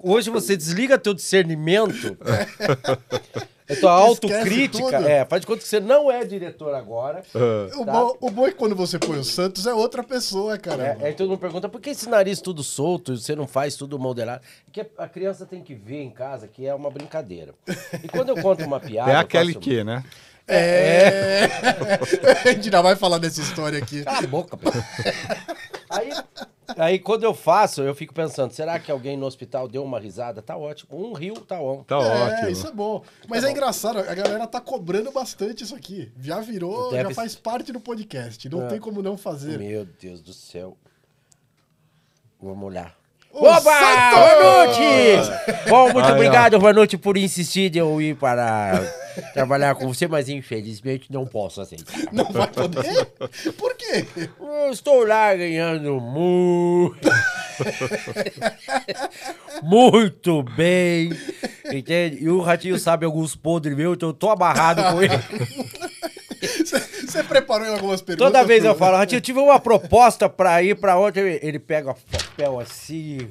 Hoje você desliga teu discernimento. É tua autocrítica. tudo. Faz de conta que você não é diretor agora. O bom é que quando você põe o Santos é outra pessoa, cara. Aí todo mundo pergunta, por que esse nariz tudo solto, você não faz tudo modelado? Porque a criança tem que ver em casa que é uma brincadeira. E quando eu conto uma piada... É eu aquele faço- que, né? A gente ainda vai falar dessa história aqui. Cala a boca, pô. Aí quando eu faço, eu fico pensando, será que alguém no hospital deu uma risada? Tá ótimo. Um riu, tá bom. Tá ótimo. Isso é bom. Mas é engraçado, a galera tá cobrando bastante isso aqui. Já virou, Deve- já faz parte do podcast. Não tem como não fazer. Meu Deus do céu. Vamos olhar. Ô, Opa! Santos! Vanucci! Bom, muito Aí, ó. obrigado, Vanucci, por insistir de eu ir para trabalhar com você, mas infelizmente não posso aceitar. Não vai poder? Por quê? Eu estou lá ganhando muito bem, entende? E o Ratinho sabe alguns podres meus, então eu tô amarrado com ele. Você preparou algumas perguntas? Toda vez eu pro- falo, Ratinho, eu tive uma proposta pra ir pra onde? Ele pega o papel assim.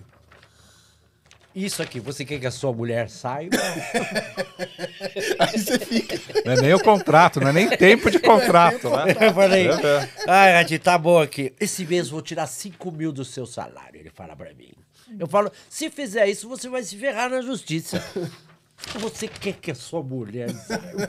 Isso aqui, você quer que a sua mulher saiba? Aí você fica. Não é nem o contrato, não é nem tempo de contrato, né? Eu falei, ai, Ratinho, tá bom aqui. Esse mês vou tirar 5 mil do seu salário, ele fala pra mim. Eu falo, se fizer isso, você vai se ferrar na justiça. Você quer que a sua mulher saiba?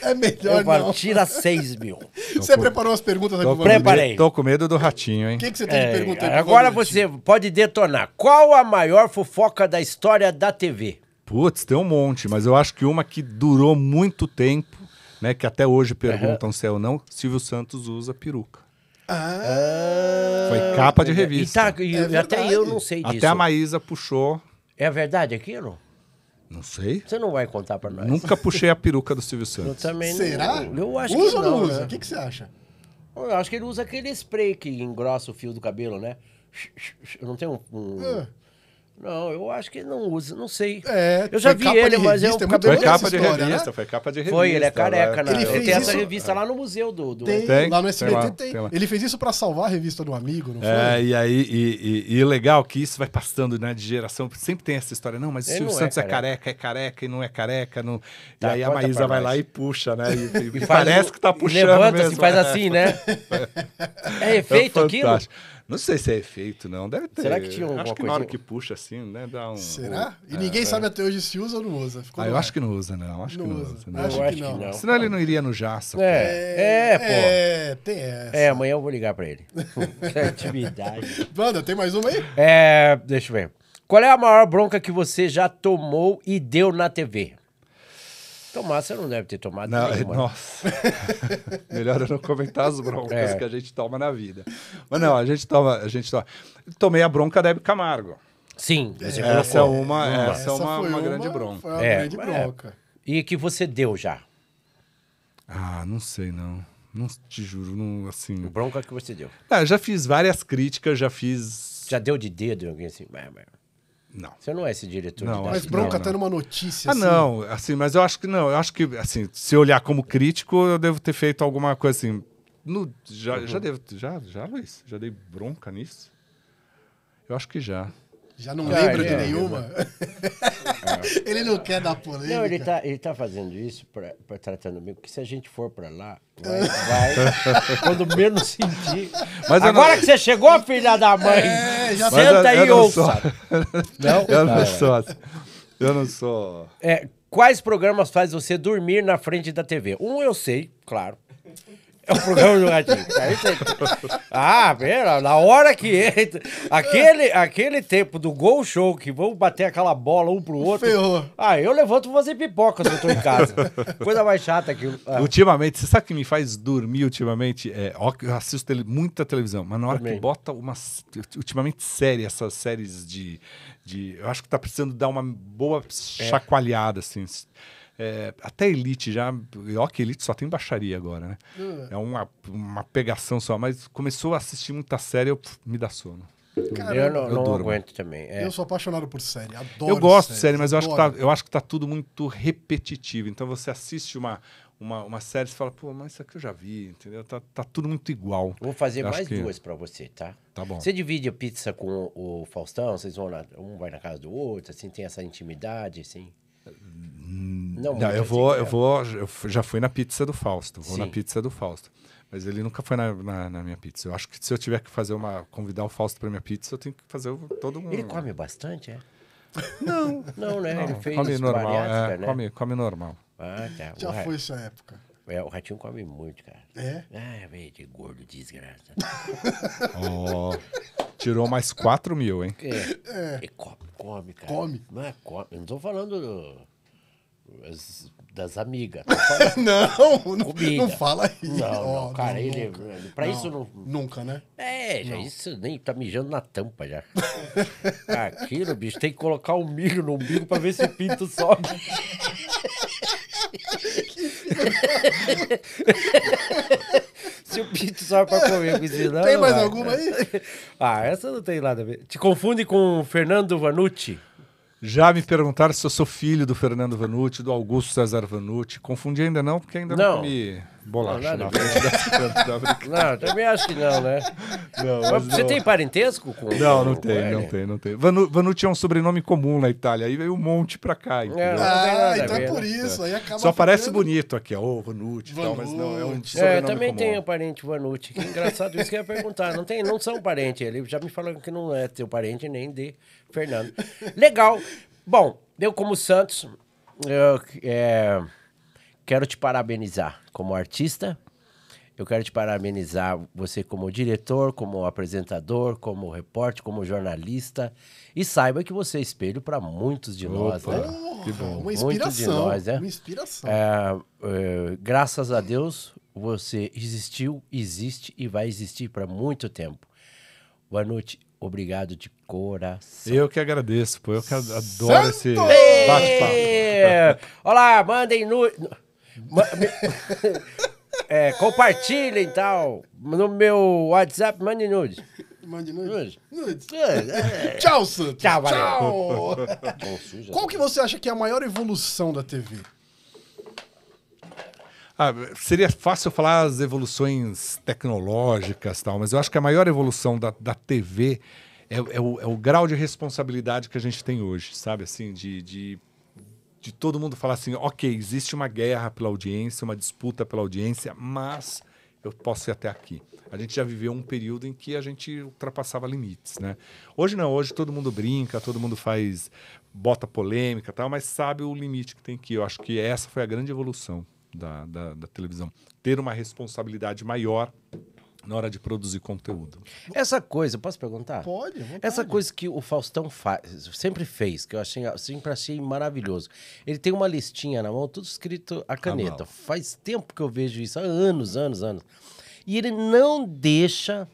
É melhor Eu falo, não. tira 6 mil. Você preparou as perguntas aqui pro Vanucci? Preparei. Tô com medo do Ratinho, hein? O que você tem de pergunta aí pro Agora Vanucci? você pode detonar. Qual a maior fofoca da história da TV? Putz, tem um monte, mas eu acho que uma que durou muito tempo, né? Que até hoje perguntam se é ou não, Silvio Santos usa peruca. Foi capa de revista. E até verdade. eu não sei disso. Até a Maísa puxou. É verdade aquilo? Não sei. Você não vai contar pra nós? Nunca puxei a peruca do Silvio Eu Santos. também Será? não. Eu acho usa que ou não não, usa? né? O que você acha? Eu acho que ele usa aquele spray que engrossa o fio do cabelo, né? Não tem Não, eu acho que ele não usa, não sei. É, eu já foi vi capa ele, de mas é um revista, é muito cabelo... Foi boa capa de história, revista, né? foi capa de revista. Foi, ele é careca, né? Ele Ele fez tem essa isso- revista lá no museu do... Tem, lá no tem SBT lá, tem. tem lá. Ele fez isso pra salvar a revista do amigo, não É, foi? e aí, e legal que isso vai passando, né, de geração. Sempre tem essa história. Não, mas o Ele Silvio não Santos é é careca e não é careca. Não... Tá, e aí a conta Maísa pra vai nós. lá e puxa, né? E faz parece o- que tá e puxando levanta mesmo. assim, faz assim, né? É efeito É aquilo? fantástico. Não sei se é efeito, não. Deve ter. Será que tinha alguma Acho que na hora coisinha? que puxa assim, né? Dá um. Será? E ninguém sabe até hoje se usa ou não usa. Ficou Eu no acho ar. que não usa, não. Acho que não usa. Não. Acho Eu que acho não. que não. Senão ele não iria no Jaça. pô. Pô. É, tem essa. É, amanhã eu vou ligar pra ele. Criatividade. Wanda, tem mais uma aí? Deixa eu ver. Qual é a maior bronca que você já tomou e deu na TV? Tomar, você não deve ter tomado Não, nenhuma. nossa. Melhor eu não comentar as broncas É. que a gente toma na vida. Mas não, a gente toma. Tomei a bronca da Hebe Camargo. Sim, você Essa é colocou. uma grande bronca. Foi uma É, grande bronca. E que você deu já? Ah, não sei, não. Não te juro, não, assim. Bronca que você deu. Ah, já fiz várias críticas, já fiz. Já deu de dedo em alguém assim? Não. Você não é esse diretor Não, de Mas dar bronca não. até numa notícia, Ah, não, assim, mas eu acho que não. Eu acho que, assim, se olhar como crítico, eu devo ter feito alguma coisa assim. Já devo. Já, Luiz? Já dei bronca nisso? Eu acho que já. Já não Ah, lembra ele de é. nenhuma? Ele não quer dar polêmica. Não, ele tá fazendo isso pra tratando comigo, porque se a gente for pra lá, vai quando menos sentir. Mas eu Agora não- que você chegou, filha da mãe, já- Mas senta aí eu e não ouça. sou- Não? Eu não Tá, sou assim. Eu não sou. Quais programas faz você dormir na frente da TV? Eu sei, claro. É o programa do Ratinho. Aí você- pera, na hora que entra. Aquele tempo do Gol Show, que vão bater aquela bola um pro outro. Ferrou. Eu levanto pra fazer pipoca se eu tô em casa. Coisa mais chata aquilo. Ultimamente, você sabe o que me faz dormir ultimamente? Ó, eu assisto muita televisão, mas na hora Também. que bota ultimamente série, essas séries de. Eu acho que tá precisando dar uma boa chacoalhada, assim. Até Elite já. Ó, que Elite só tem baixaria agora, né? É uma pegação só, mas começou a assistir muita série, me dá sono. Eu não durmo. aguento também. Eu sou apaixonado por série, adoro Eu gosto de série, mas adoro. eu acho que tá tudo muito repetitivo. Então você assiste uma série e fala, pô, mas isso aqui eu já vi, entendeu? Tá tudo muito igual. Vou fazer Eu acho mais que- duas pra você, tá? Tá bom. Você divide a pizza com o Faustão, vocês vão lá, um vai na casa do outro, assim, tem essa intimidade, assim? Não, muito Eu já fui na pizza do Fausto. Vou Sim. na pizza do Fausto. Mas ele nunca foi na minha pizza. Eu acho que se eu tiver que convidar o Fausto pra minha pizza, eu tenho que fazer todo um... Ele come bastante, é? Não. Não, né? Ele fez come normal. bariátrica, né? Come normal. Ah, tá. Já foi essa época. O Ratinho come muito, cara. É? Velho, de gordo, desgraça. Ó, tirou mais 4 mil, hein? E come, cara. Come. Mas come. Eu não tô falando das amigas. Não Comida. fala aí. Não, Ó, não, cara, ele... nunca. Pra isso não... Nunca, né? Já isso nem tá mijando na tampa já. Aquilo, bicho, tem que colocar o milho no umbigo pra ver se o pinto sobe. Se o pinto sobe pra comer, porque senão Tem não mais vai. alguma aí? Essa não tem nada a ver. Te confunde com o Fernando Vanucci? Já me perguntaram se eu sou filho do Fernando Vanucci, do Augusto César Vanucci. Confundi ainda não, porque ainda não comi bolacha Não, na nada a frente da brincadeira. Não, também acho que não, né? Não, Mas você tem parentesco com Não com tem, ele? não tem. Vanucci é um sobrenome comum na Itália, aí veio um monte pra cá, entendeu? Não tem nada a Então ver, é por né? isso. Aí acaba Só parece ficando- bonito aqui, ó, Vanucci e tal, mas não, é um Vanucci. sobrenome Também comum. tenho parente Vanucci. Que engraçado isso que eu ia perguntar. Não são parentes. Ele já me falou que não é teu parente nem de Fernando. Legal. Bom, eu como Santos, quero te parabenizar como artista. Eu quero te parabenizar você como diretor, como apresentador, como repórter, como jornalista. E saiba que você é espelho para muitos de nós, Opa. né? Que bom. Uma Muitos de inspiração. nós, né? Uma inspiração. Graças a Deus, você existiu, existe e vai existir para muito tempo. Vanucci, obrigado de coração. Eu que agradeço, pô, eu que adoro Santo! esse bate-papo. Olá, mandem compartilhem e tal. No meu WhatsApp, mandem nude. Mande nudes. Nudes. Tchau, Santos. Tchau, valeu. Tchau. Bom, suja. Qual que você acha que é a maior evolução da TV? Seria fácil falar as evoluções tecnológicas e tal, mas eu acho que a maior evolução da TV é o grau de responsabilidade que a gente tem hoje, sabe? Assim, de todo mundo falar assim, ok, existe uma guerra pela audiência, uma disputa pela audiência, mas eu posso ir até aqui. A gente já viveu um período em que a gente ultrapassava limites, né? Hoje não, hoje todo mundo brinca, todo mundo bota polêmica e tal, mas sabe o limite que tem aqui. Eu acho que essa foi a grande evolução da televisão. Ter uma responsabilidade maior na hora de produzir conteúdo. Essa coisa, posso perguntar? Pode, à vontade. Essa coisa que o Faustão sempre fez, que eu sempre achei maravilhoso. Ele tem uma listinha na mão, tudo escrito a caneta. Faz tempo que eu vejo isso, há anos. E ele não deixa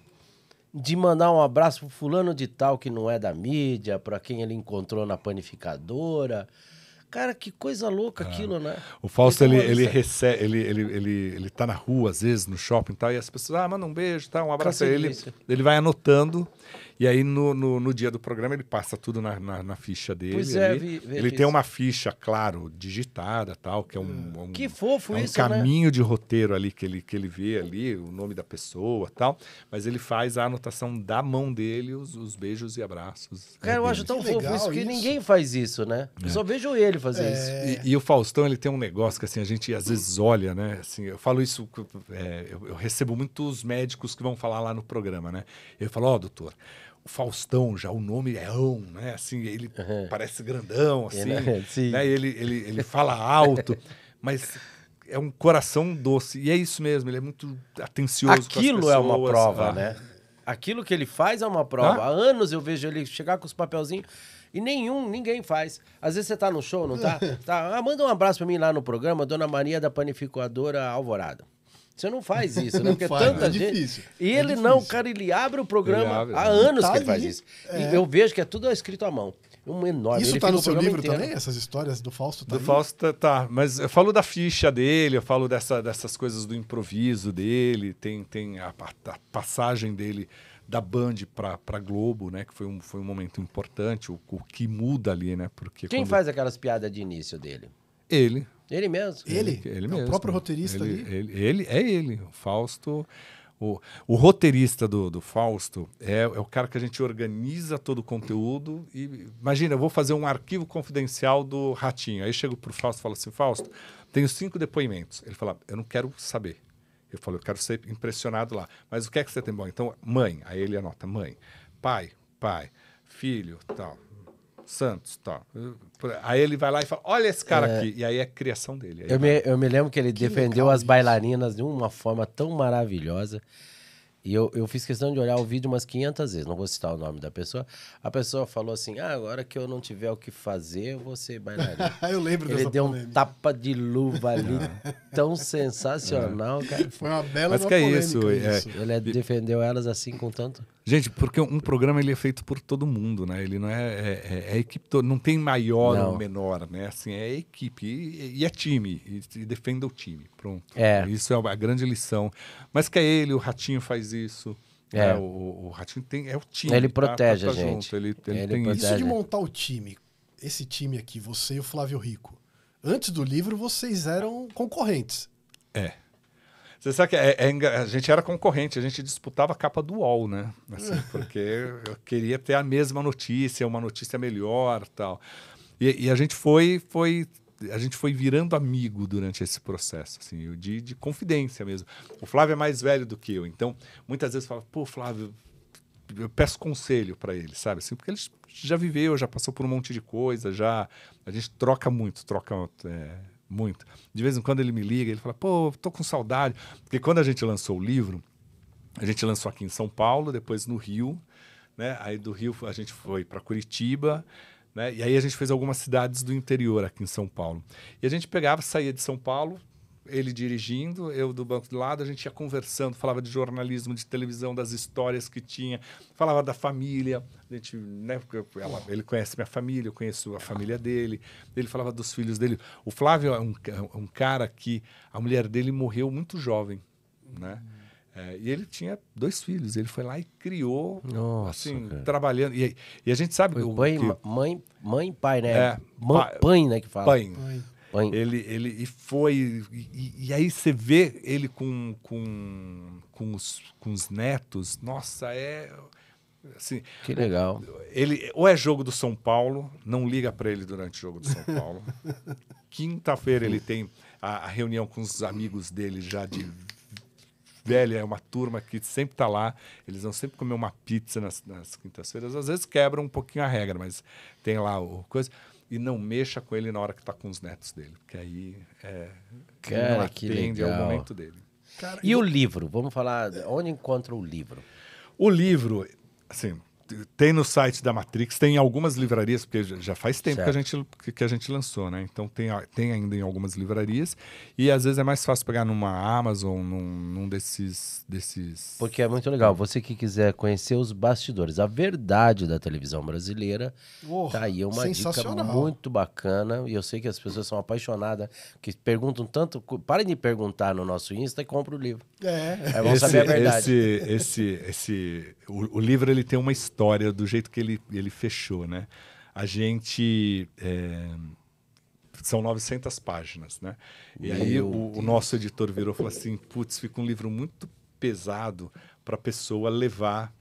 de mandar um abraço pro fulano de tal que não é da mídia, para quem ele encontrou na panificadora. Cara, que coisa louca aquilo, né? O Fausto, ele tá na rua, às vezes, no shopping e tal, e as pessoas, manda um beijo, tá, um abraço. Ele vai anotando, e aí no dia do programa ele passa tudo na ficha dele. Pois ele tem uma ficha, claro, digitada, tal, que é que fofo é um isso, caminho né? de roteiro ali, que ele vê ali, o nome da pessoa tal, mas ele faz a anotação da mão dele, os beijos e abraços. Cara, eu acho tão fofo isso que ninguém faz isso, né? Eu só vejo ele fazer isso. E o Faustão, ele tem um negócio que assim, a gente às vezes olha, né? Assim, eu falo isso, eu recebo muitos médicos que vão falar lá no programa, né? Eu falo, doutor, o Faustão, já o nome é né? Assim, ele parece grandão, assim, né? Ele fala alto, mas é um coração doce. E é isso mesmo, ele é muito atencioso com as pessoas. Aquilo é uma prova, né? Aquilo que ele faz é uma prova. Há anos eu vejo ele chegar com os papelzinhos e ninguém faz. Às vezes você tá no show, não tá? Manda um abraço pra mim lá no programa, Dona Maria da Panificadora Alvorada. Você não faz isso, né? Porque tanta gente... Difícil. E ele não, cara, ele abre o programa há anos que ele faz isso. E eu vejo que é tudo escrito à mão. Enorme. Isso ele tá no seu livro inteiro. também? Essas histórias do Fausto? Tá do Fausto tá, mas eu falo da ficha dele, eu falo dessas coisas do improviso dele, tem a passagem dele da Band pra Globo, né? Que foi um momento importante, o que muda ali, né? Porque Quem faz aquelas piadas de início dele? Ele. Ele mesmo? Ele mesmo. O próprio roteirista ali? Ele. O Fausto... O roteirista do Fausto é o cara que a gente organiza todo o conteúdo e imagina, eu vou fazer um arquivo confidencial do Ratinho. Aí chego pro Fausto e falo assim, Fausto, tenho 5 depoimentos. Ele fala, eu não quero saber. Eu falo, eu quero ser impressionado lá. Mas o que é que você tem bom? Então, mãe. Aí ele anota, mãe. Pai. Filho, tal. Santos, tal. Aí ele vai lá e fala, olha esse cara aqui. E aí é a criação dele. Eu me lembro que ele defendeu as bailarinas de uma forma tão maravilhosa. E eu fiz questão de olhar o vídeo umas 500 vezes. Não vou citar o nome da pessoa. A pessoa falou assim, agora que eu não tiver o que fazer, eu vou ser bailarina. Eu lembro dessa Ele deu polêmica. um tapa de luva ali, tão sensacional, cara. Foi uma bela Mas que é isso, Ele defendeu elas assim com tanto... Gente, porque um programa ele é feito por todo mundo, né? Ele não é equipe toda, não tem maior ou menor, né? Assim, é equipe e é time, e defenda o time, pronto. Isso é a grande lição. Mas que é ele, o Ratinho faz isso. Né? O Ratinho é o time. Ele protege tá a gente. Junto, ele tem protege. Isso de montar o time, esse time aqui, você e o Flávio Rico, antes do livro vocês eram concorrentes. Você sabe que a gente era concorrente, a gente disputava a capa do UOL, né? Assim, porque eu queria ter a mesma notícia, uma notícia melhor, tal. E a gente foi virando amigo durante esse processo, assim, de confidência mesmo. O Flávio é mais velho do que eu, então muitas vezes fala, pô, Flávio, eu peço conselho para ele, sabe? Assim, porque ele já viveu, já passou por um monte de coisa, a gente troca muito. Muito. De vez em quando ele me liga, ele fala, pô, tô com saudade. Porque quando a gente lançou o livro, a gente lançou aqui em São Paulo, depois no Rio, né? Aí do Rio a gente foi para Curitiba, né? E aí a gente fez algumas cidades do interior aqui em São Paulo. E a gente saía de São Paulo, ele dirigindo, eu do banco do lado, a gente ia conversando, falava de jornalismo, de televisão, das histórias que tinha, falava da família, a gente, né, ele conhece minha família, eu conheço a família dele, ele falava dos filhos dele. O Flávio é um cara que a mulher dele morreu muito jovem, né? E ele tinha 2 filhos. Ele foi lá e criou, Nossa, assim, cara. trabalhando. E a gente sabe Foi que mãe e pai, né? É, Pai, né, que fala. pai. Pai. Ele foi. E aí você vê ele com os netos. Nossa, assim, Que legal. ele ou é jogo do São Paulo, não liga para ele durante o jogo do São Paulo. Quinta-feira ele tem a reunião com os amigos dele já de velha, é uma turma que sempre está lá. Eles vão sempre comer uma pizza nas quintas-feiras. Às vezes quebram um pouquinho a regra, mas tem lá o coisa. E não mexa com ele na hora que está com os netos dele, porque aí Cara, não que atende ao legal. momento dele. Cara, E o livro? Vamos falar, onde encontra o livro? O livro, assim, tem no site da Matrix, tem em algumas livrarias, porque já faz tempo que a gente lançou, né? Então tem ainda em algumas livrarias. E às vezes é mais fácil pegar numa Amazon, num desses. Porque é muito legal. Você que quiser conhecer os bastidores, a verdade da televisão brasileira, tá aí uma dica muito bacana. E eu sei que as pessoas são apaixonadas, que perguntam tanto. Parem de perguntar no nosso Insta e compram o livro. Aí vão saber a verdade. O livro ele tem uma história do jeito que ele fechou, né? A gente... são 900 páginas, né? E aí o nosso editor virou e falou assim, putz, fica um livro muito pesado para a pessoa levar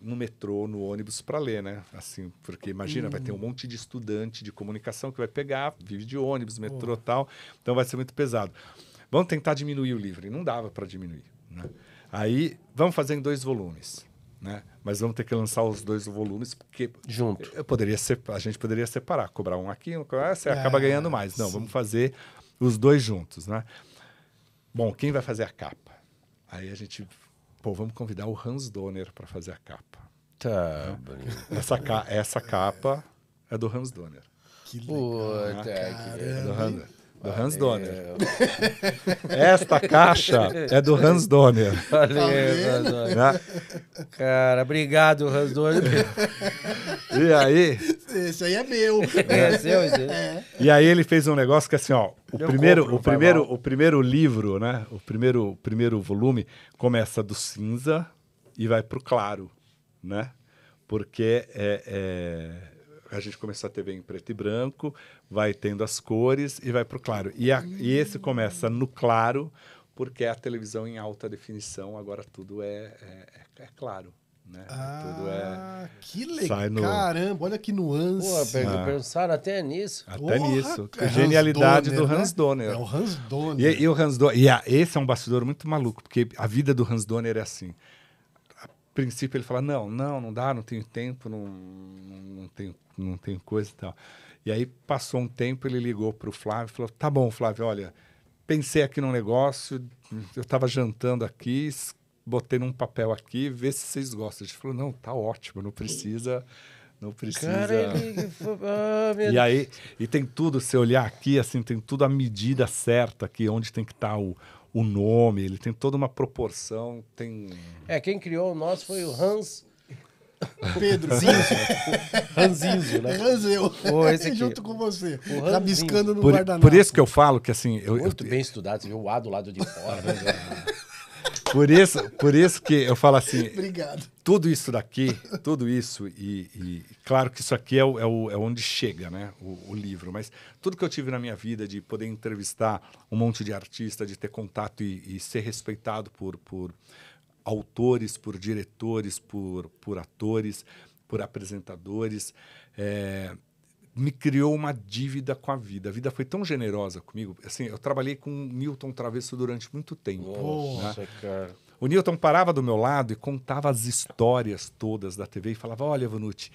no metrô, no ônibus para ler, né? Assim, porque imagina, vai ter um monte de estudante de comunicação que vai pegar, vive de ônibus, metrô e tal, então vai ser muito pesado. Vamos tentar diminuir o livro. E não dava para diminuir, né? Aí, vamos fazer em 2 volumes, né? Mas vamos ter que lançar os 2 volumes, porque Junto. a gente poderia separar, cobrar um aqui, você acaba ganhando mais. Não, sim. vamos fazer os 2 juntos, né? Bom, quem vai fazer a capa? Aí a gente, vamos convidar o Hans Donner para fazer a capa. Tá bonito. Essa capa é do Hans Donner. Que legal. Puta, Do Hans Donner. Esta caixa é do Hans Donner. Valeu, Hans Donner. Né? Cara, obrigado, Hans Donner. E aí, Esse aí é meu. É seu, esse? e aí ele fez um negócio que assim, ó, o Eu primeiro livro, né? O primeiro volume começa do cinza e vai pro claro, né? Porque a gente começou a TV em preto e branco, vai tendo as cores e vai pro claro. E esse começa no claro, porque é a televisão em alta definição, agora tudo é claro. Né? Tudo que legal. sai no- Caramba, olha que nuance. Pô, pensaram até nisso. Até Porra, nisso. é Genialidade Hans Donner, do Hans né? Donner. É o Hans Donner. E o Hans Donner. Esse é um bastidor muito maluco, porque a vida do Hans Donner é assim. A princípio ele fala: não dá, não tenho tempo, não tenho coisa e tal. E aí passou um tempo, ele ligou para o Flávio e falou: tá bom, Flávio, olha, pensei aqui num negócio, eu estava jantando aqui, botei num papel aqui, vê se vocês gostam. A gente falou: não, tá ótimo, não precisa. Cara, ele... E aí, e tem tudo, se olhar aqui, assim, tem tudo a medida certa aqui, onde tem que estar o nome, ele tem toda uma proporção, tem... quem criou o nosso foi o Hans Pedro. Ranzinho, né? Ranzeu. Pô, esse aqui. Junto com você. O Rabiscando no Por guardanapo. isso que eu falo que, assim... Muito bem estudado, você viu o A do lado de fora. Né? Por isso que eu falo assim... Obrigado. Tudo isso daqui, tudo isso, e claro que isso aqui é onde chega, né, o livro, mas tudo que eu tive na minha vida de poder entrevistar um monte de artista, de ter contato e ser respeitado por autores, por diretores, por atores, por apresentadores, me criou uma dívida com a vida. A vida foi tão generosa comigo. Assim, eu trabalhei com Newton Travesso durante muito tempo. Nossa, né? cara. O Newton parava do meu lado e contava as histórias todas da TV e falava: olha, Vanucci,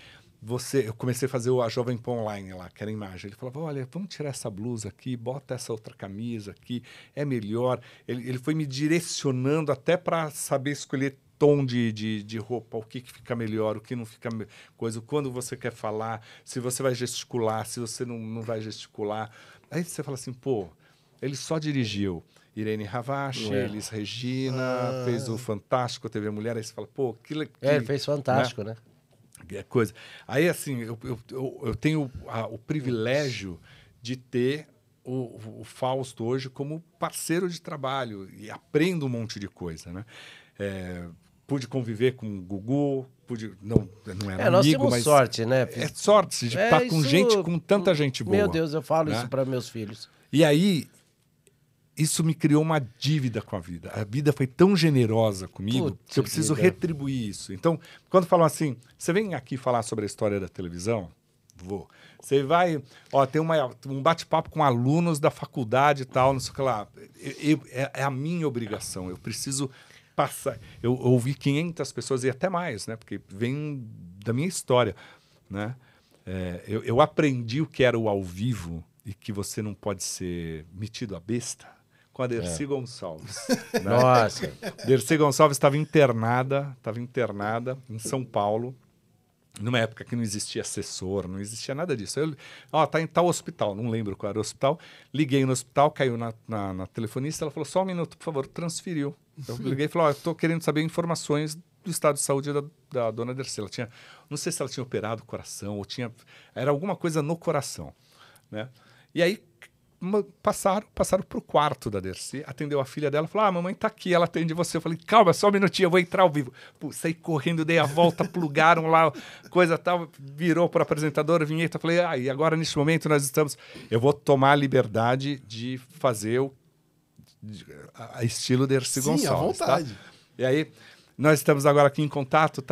eu comecei a fazer a Jovem Pan Online lá, que era a imagem. Ele falava: olha, vamos tirar essa blusa aqui, bota essa outra camisa aqui, é melhor. Ele foi me direcionando até para saber escolher tom de roupa, o que fica melhor, o que não fica coisa, quando você quer falar, se você vai gesticular, se você não vai gesticular. Aí você fala assim, pô, ele só dirigiu Irene Ravache, Elis Regina, fez o Fantástico, TV Mulher, aí você fala, pô, ele fez Fantástico, né? Coisa. Aí, assim, eu tenho o privilégio de ter o Fausto hoje como parceiro de trabalho e aprendo um monte de coisa, né? Pude conviver com o Gugu, não era nós amigo, temos mas sorte, né? é sorte de estar com isso, com tanta gente boa. Meu Deus, eu falo né? isso para meus filhos. E aí, isso me criou uma dívida com a vida. A vida foi tão generosa comigo que eu preciso retribuir isso. Então, quando falam assim, você vem aqui falar sobre a história da televisão? Vou. Você vai, tem um bate-papo com alunos da faculdade e tal, não sei o que lá. É a minha obrigação, eu preciso passar. Eu ouvi 500 pessoas e até mais, né? Porque vem da minha história, né? Eu aprendi o que era o ao vivo e que você não pode ser metido a besta com a Dercy Gonçalves. Né? Nossa. Dercy Gonçalves estava internada em São Paulo, numa época que não existia assessor, não existia nada disso. Tá em tal hospital, não lembro qual era o hospital. Liguei no hospital, caiu na telefonista, ela falou, só um minuto, por favor, transferiu. Eu liguei e falei, estou querendo saber informações do estado de saúde da dona Dercy. Ela tinha, não sei se ela tinha operado o coração, ou era alguma coisa no coração, né? E aí passaram para o quarto da Dercy, atendeu a filha dela, falou, mamãe tá aqui, ela atende você. Eu falei, calma, só um minutinho, eu vou entrar ao vivo. Saí correndo, dei a volta, plugaram lá, coisa tal, virou para o apresentador, vinheta, falei, e agora neste momento eu vou tomar a liberdade de fazer a estilo Dercy Gonçalves. À vontade. Tá? E aí, nós estamos agora aqui em contato,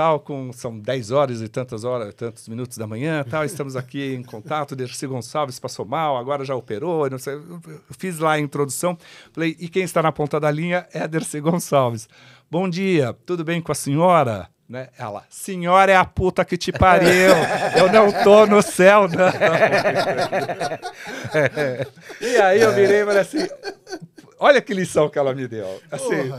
são 10 horas e tantos minutos da manhã, tal, estamos aqui em contato, Dercy Gonçalves passou mal, agora já operou, não sei, eu fiz lá a introdução, falei, e quem está na ponta da linha é a Dercy Gonçalves. Bom dia, tudo bem com a senhora? Né? Ela, senhora é a puta que te pariu, eu não tô no céu, não. E aí eu virei e falei assim, olha que lição que ela me deu. Assim,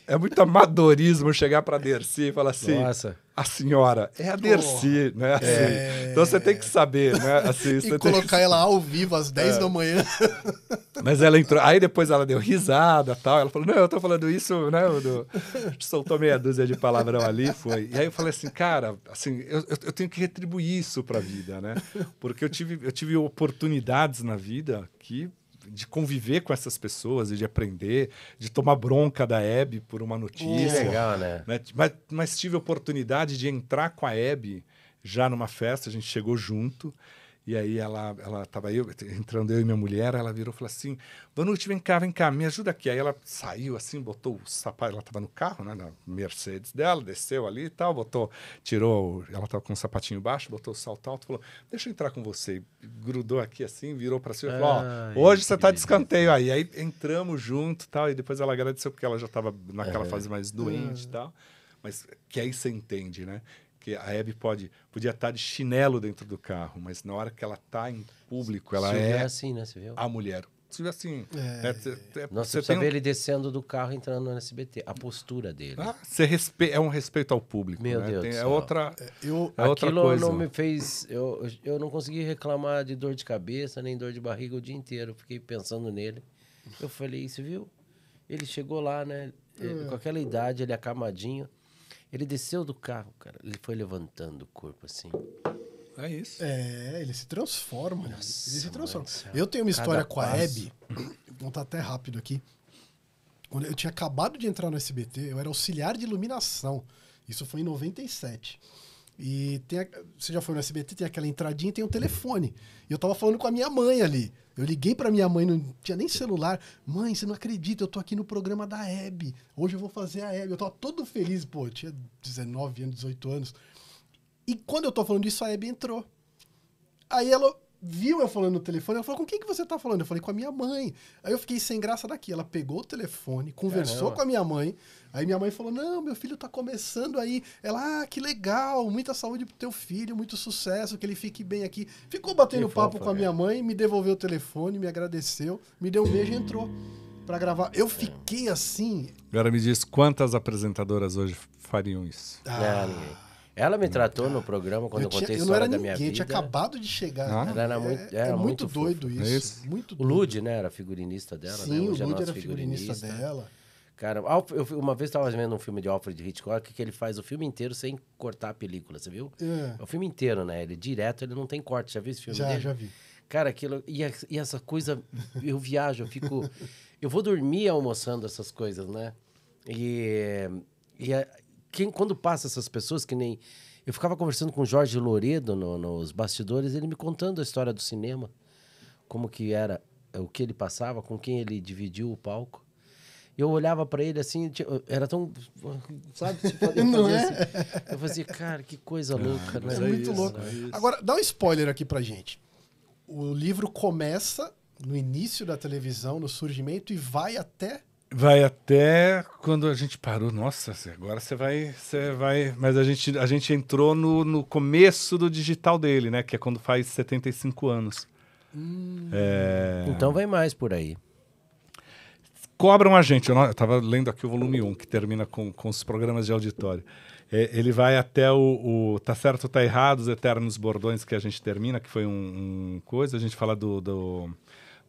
é muito amadorismo chegar para a Dercy e falar assim, nossa, a senhora é a Dercy, né? Assim, então você tem que saber, né? Assim, e colocar ela ao vivo às 10 da manhã. Mas ela entrou, aí depois ela deu risada e tal, ela falou, não, eu tô falando isso, né? Soltou meia dúzia de palavrão ali, foi. E aí eu falei assim, cara, assim, eu tenho que retribuir isso para a vida, né? Porque eu tive oportunidades na vida de conviver com essas pessoas e de aprender, de tomar bronca da Hebe por uma notícia. Que legal, né? Mas tive a oportunidade de entrar com a Hebe já numa festa, a gente chegou junto, e aí ela estava entrando eu e minha mulher, ela virou e falou assim, Vanucci, vem cá, me ajuda aqui. Aí ela saiu assim, botou o sapato, ela estava no carro, né, na Mercedes dela, desceu ali e tal, ela estava com o sapatinho baixo, botou o salto alto, falou, deixa eu entrar com você. E grudou aqui assim, virou para cima e falou, hoje você está de escanteio aí. Aí entramos junto e tal, e depois ela agradeceu porque ela já estava naquela fase mais doente e tal, mas que aí você entende, né? Que a Hebe podia estar de chinelo dentro do carro, mas na hora que ela está em público, ela é assim, né? Você viu? a mulher. Se viu assim... Nossa, você precisa ver ele descendo do carro, entrando no SBT. A postura dele. É um respeito ao público. Meu né? Deus do céu. É outra Aquilo coisa. Não me fez... Eu não consegui reclamar de dor de cabeça, nem dor de barriga o dia inteiro. Fiquei pensando nele. Eu falei, você viu? Ele chegou lá, né? Com aquela idade, ele acamadinho. Ele desceu do carro, cara. Ele foi levantando o corpo assim. É isso. Ele se transforma. Nossa, ele se transforma. Mãe, Eu tenho uma história com a passo. Hebe. Vou contar até rápido aqui. Quando eu tinha acabado de entrar no SBT, eu era auxiliar de iluminação. Isso foi em 97. E você já foi no SBT, tem aquela entradinha e tem um telefone. E eu tava falando com a minha mãe ali. Eu liguei pra minha mãe, não tinha nem celular. Mãe, você não acredita, eu tô aqui no programa da Hebe. Hoje eu vou fazer a Hebe. Eu tava todo feliz, eu tinha 19 anos, 18 anos. E quando eu tô falando isso, a Hebe entrou. Aí ela viu eu falando no telefone, ela falou, com quem que você tá falando? Eu falei, com a minha mãe. Aí eu fiquei sem graça daqui. Ela pegou o telefone, conversou com a minha mãe. Aí minha mãe falou, não, meu filho tá começando aí. Ela, que legal, muita saúde pro teu filho, muito sucesso, que ele fique bem aqui. Ficou batendo papo com a minha mãe, me devolveu o telefone, me agradeceu, me deu um beijo e entrou pra gravar. Eu fiquei assim... Agora me diz, quantas apresentadoras hoje fariam isso? Ninguém. Ela me tratou no programa quando eu contei a história da minha vida. Eu tinha acabado de chegar. Ela era muito doido fofa. isso. Muito o Lud, né, era figurinista dela. Sim, né? o Lud era figurinista dela. Cara, uma vez estava vendo um filme de Alfred Hitchcock que ele faz o filme inteiro sem cortar a película, você viu? É o filme inteiro, né? Ele direto, ele não tem corte. Já viu esse filme dele? Já vi. Cara, aquilo... E essa coisa... Eu viajo, eu fico... Eu vou dormir almoçando essas coisas, né? Quando passa essas pessoas que nem... Eu ficava conversando com o Jorge Loredo nos bastidores, ele me contando a história do cinema. Como que era, o que ele passava, com quem ele dividiu o palco. Eu olhava pra ele assim, era tão... Sabe? Não é? assim, eu fazia, cara, que coisa louca, né? É muito louco. Agora, dá um spoiler aqui pra gente. O livro começa no início da televisão, no surgimento, e vai até... Vai até quando a gente parou. Nossa, agora você vai... Mas a gente entrou no começo do digital dele, né? Que é quando faz 75 anos. Então vai mais por aí. Cobram a gente. Eu estava lendo aqui o volume 1, que termina com os programas de auditório. Ele vai até o Tá Certo, Tá Errado, os Eternos Bordões, que a gente termina, que foi coisa. A gente fala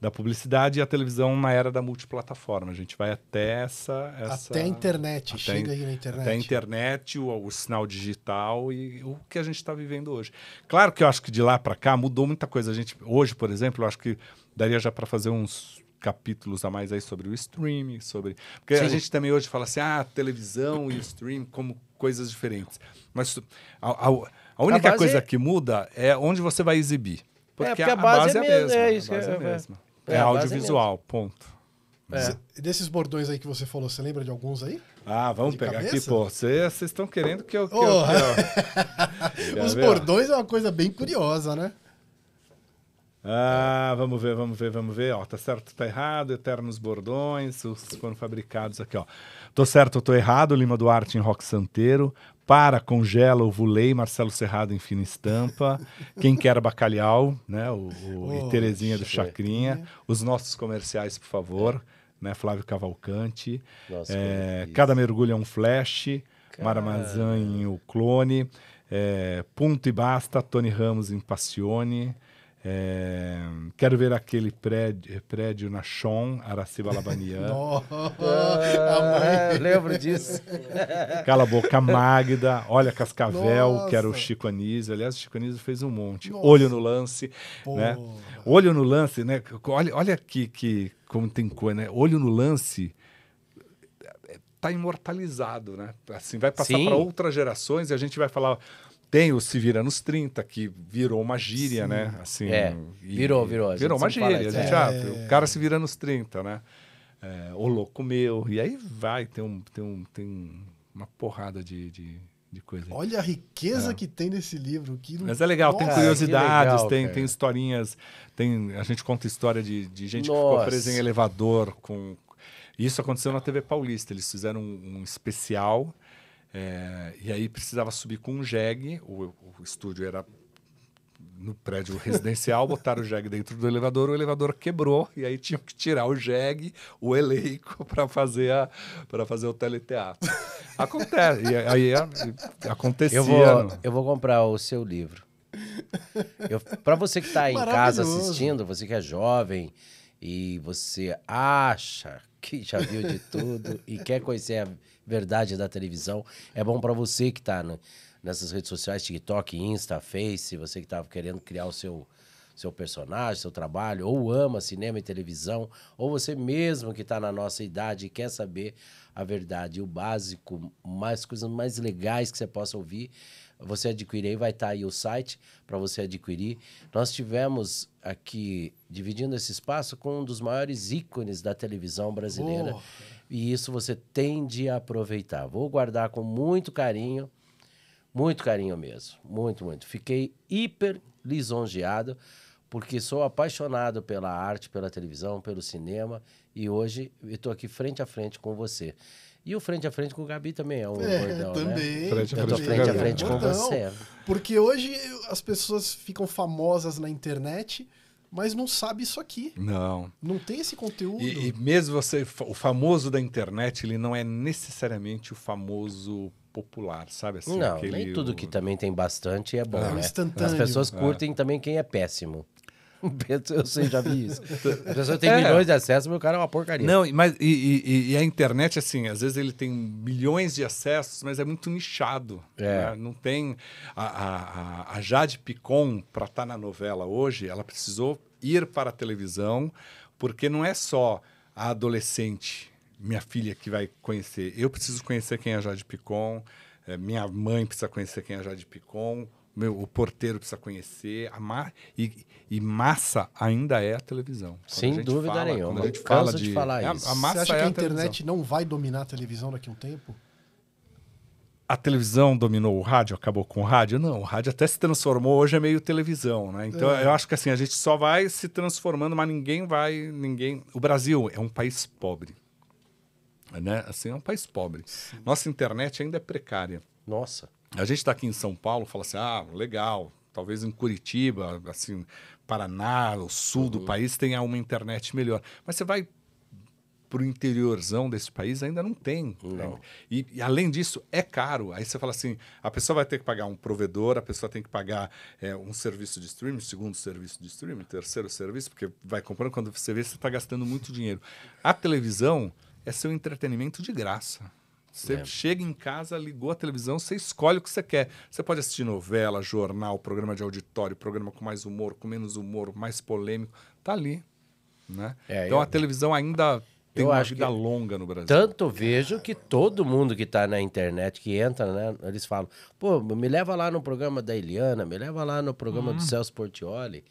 da publicidade e a televisão na era da multiplataforma. A gente vai até Até a internet. Chega aí na internet. Até a internet, o sinal digital e o que a gente está vivendo hoje. Claro que eu acho que de lá para cá mudou muita coisa. Hoje, por exemplo, eu acho que daria já para fazer uns capítulos a mais aí sobre o streaming, porque Sim. a gente também hoje fala assim, televisão e streaming como coisas diferentes. Mas a única coisa que muda é onde você vai exibir. Porque a base é a mesma. É isso, a base é a mesma. É audiovisual, ponto. Desses bordões aí que você falou, você lembra de alguns aí? Vamos pegar cabeça? aqui, pô. Vocês estão querendo que eu... Os bordões é uma coisa bem curiosa, né? Vamos ver. Ó, tá certo, tá errado, Eternos Bordões, os foram fabricados aqui, ó. Tô certo, tô errado, Lima Duarte em Rock Santeiro. Congela, Ovulei, Marcelo Serrado em Fina Estampa. Quem Quer Bacalhau, né? E Terezinha do Chacrinha. Os nossos comerciais, por favor, né? Flávio Cavalcante. Cada Mergulho é um Flash. Maramazan em O Clone. Ponto e Basta, Tony Ramos em Passione. Quero ver aquele prédio na Chon, Araciba Labanian. Lembro disso. Cala a Boca, Magda. Olha, Cascavel, que era o Chico Anísio. Aliás, o Chico Anísio fez um monte. Nossa. Olho no Lance. Né? Olho no Lance, né? Olha aqui como tem coisa, né? Olho no Lance tá imortalizado, né? Assim, vai passar para outras gerações e a gente vai falar... Tem o Se Vira nos 30, que virou uma gíria, né? Assim, virou. Virou uma gíria. O cara se vira nos 30, né? O Louco Meu. E aí tem uma porrada de coisa. Olha a riqueza que tem nesse livro. Mas é legal, tem curiosidades, tem historinhas. A gente conta história de gente que ficou presa em elevador. Isso aconteceu na TV Paulista. Eles fizeram um especial... e aí precisava subir com um jegue, o estúdio era no prédio residencial, botaram o jegue dentro do elevador, o elevador quebrou, e aí tinham que tirar o jegue, o elenco, para fazer o teleteatro. Acontece, e aí acontecia. Eu vou comprar o seu livro. Para você que está em casa assistindo, você que é jovem, e você acha que já viu de tudo e quer conhecer a verdade da televisão, é bom para você que está nessas redes sociais, TikTok, Insta, Face, você que está querendo criar o seu personagem, seu trabalho, ou ama cinema e televisão, ou você mesmo que está na nossa idade e quer saber a verdade, o básico, coisas mais legais que você possa ouvir, você adquirir aí, vai estar aí o site para você adquirir. Nós tivemos aqui, dividindo esse espaço, com um dos maiores ícones da televisão brasileira. E isso você tem de aproveitar. Vou guardar com muito carinho mesmo. Muito, muito. Fiquei hiper lisonjeado, porque sou apaixonado pela arte, pela televisão, pelo cinema, e hoje eu estou aqui frente a frente com você. E o frente a frente com o Gabi também é um bordão, também, né? Eu tô frente a frente com você. Porque hoje as pessoas ficam famosas na internet, mas não sabe isso aqui. Não tem esse conteúdo. E mesmo o famoso da internet, ele não é necessariamente o famoso popular, sabe? Assim, não, nem tudo que também tem bastante é bom, né? Instantâneo. As pessoas curtem também quem é péssimo. Eu sei, já vi isso. A pessoa tem milhões de acessos, mas o cara é uma porcaria. Não, mas e a internet, assim, às vezes ele tem milhões de acessos, mas é muito nichado. Né? Não tem... A Jade Picon, para estar na novela hoje, ela precisou ir para a televisão, porque não é só a adolescente, minha filha, que vai conhecer. Eu preciso conhecer quem é a Jade Picon, minha mãe precisa conhecer quem é a Jade Picon, o porteiro precisa conhecer. E massa ainda é a televisão. Sem dúvida nenhuma. Quando a gente fala de falar isso. A massa Você acha que é a televisão. internet não vai dominar a televisão daqui a um tempo? A televisão dominou o rádio, acabou com o rádio? Não, o rádio até se transformou, hoje é meio televisão, né? Então eu acho que assim, a gente só vai se transformando, mas ninguém... O Brasil é um país pobre, né? Assim, é um país pobre. Sim. Nossa internet ainda é precária. Nossa. A gente está aqui em São Paulo, fala assim, legal, talvez em Curitiba, assim, Paraná, o sul do país tenha uma internet melhor. Mas você vai para o interiorzão desse país, ainda não tem. Não. E além disso, é caro. Aí você fala assim, a pessoa vai ter que pagar um provedor, a pessoa tem que pagar um serviço de streaming, segundo serviço de streaming, terceiro serviço, porque vai comprando, quando você vê, você está gastando muito dinheiro. A televisão é seu entretenimento de graça. Você chega em casa, ligou a televisão, você escolhe o que você quer. Você pode assistir novela, jornal, programa de auditório, programa com mais humor, com menos humor, mais polêmico. Tá ali. Né? Então a televisão ainda tem uma vida longa no Brasil. Tanto vejo que todo mundo que está na internet, que entra, né? Eles falam, pô, me leva lá no programa da Eliana, me leva lá no programa do Celso Portiolli.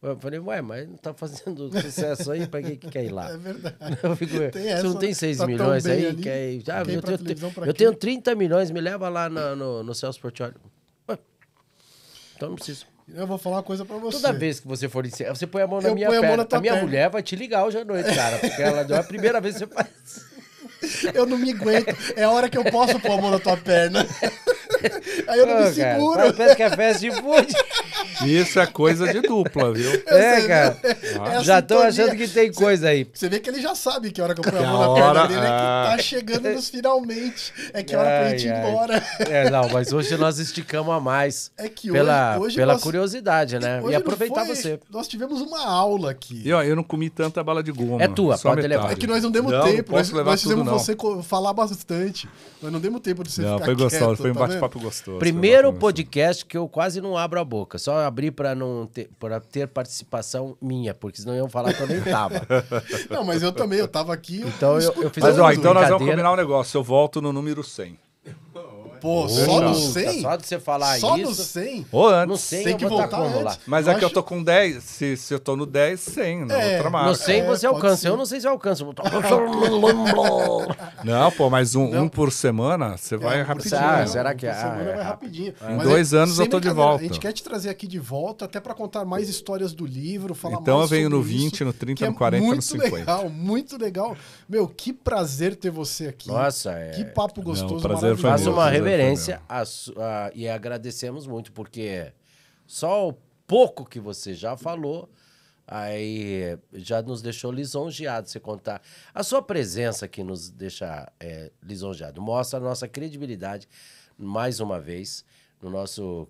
Eu falei, mas não tá fazendo sucesso aí, pra que quer ir lá? É verdade. Você não tem 6 milhões aí? Ali, quer ir? Eu tenho 30 milhões, me leva lá no Celso Portiolli. Então não preciso. Eu vou falar uma coisa pra você. Toda vez que você for ensinar, você põe a mão na minha perna. A minha mulher vai te ligar hoje à noite, cara, porque ela é a primeira vez que você faz. Eu não me aguento. É a hora que eu posso pôr a mão na tua perna. Aí eu não me seguro. Cara, parece que é fast food. Isso é coisa de dupla, viu? Cara. Já estão achando que tem coisa aí. Você vê que ele já sabe que a hora que eu ponho a mão na perna dele é que tá chegando nos finalmente. É que é hora pra gente ir embora. Não, mas hoje nós esticamos a mais. É que hoje pela curiosidade, né? E aproveitar você. Nós tivemos uma aula aqui. Eu não comi tanta bala de goma. É tua, pode levar. É que nós não demos tempo. Nós fizemos você falar bastante. Nós não demos tempo de você ficar foi gostoso, quieto, foi um bate-papo gostoso. Primeiro podcast que eu quase não abro a boca. Só abri pra ter participação minha, porque senão iam falar que eu nem tava. Não, mas eu também, eu tava aqui. Então eu fiz então nós vamos combinar um negócio. Eu volto no número 100. Pô, só no 100? Só de você falar só isso. Só no 100? Ou antes. No 100 tem que voltar antes. Lá. Mas é que eu tô com 10. Se eu tô no 10, 100. Na outra marca. No 100 você alcança. ser. Eu não sei se eu alcanço. Não, pô, mas um por semana, você vai rapidinho. Será que vai rapidinho. Em 2 anos eu tô de volta. A gente quer te trazer aqui de volta, até pra contar mais histórias do livro, falar então mais sobre eu venho no isso, 20, no 30, no 40, no 50. Muito legal. Meu, que prazer ter você aqui. Nossa, Que papo gostoso, prazer foi maravilhoso. Faço uma reverência e agradecemos muito, porque só o pouco que você já falou, aí já nos deixou lisonjeados você contar. A sua presença aqui nos deixa lisonjeado, mostra a nossa credibilidade, mais uma vez, no nosso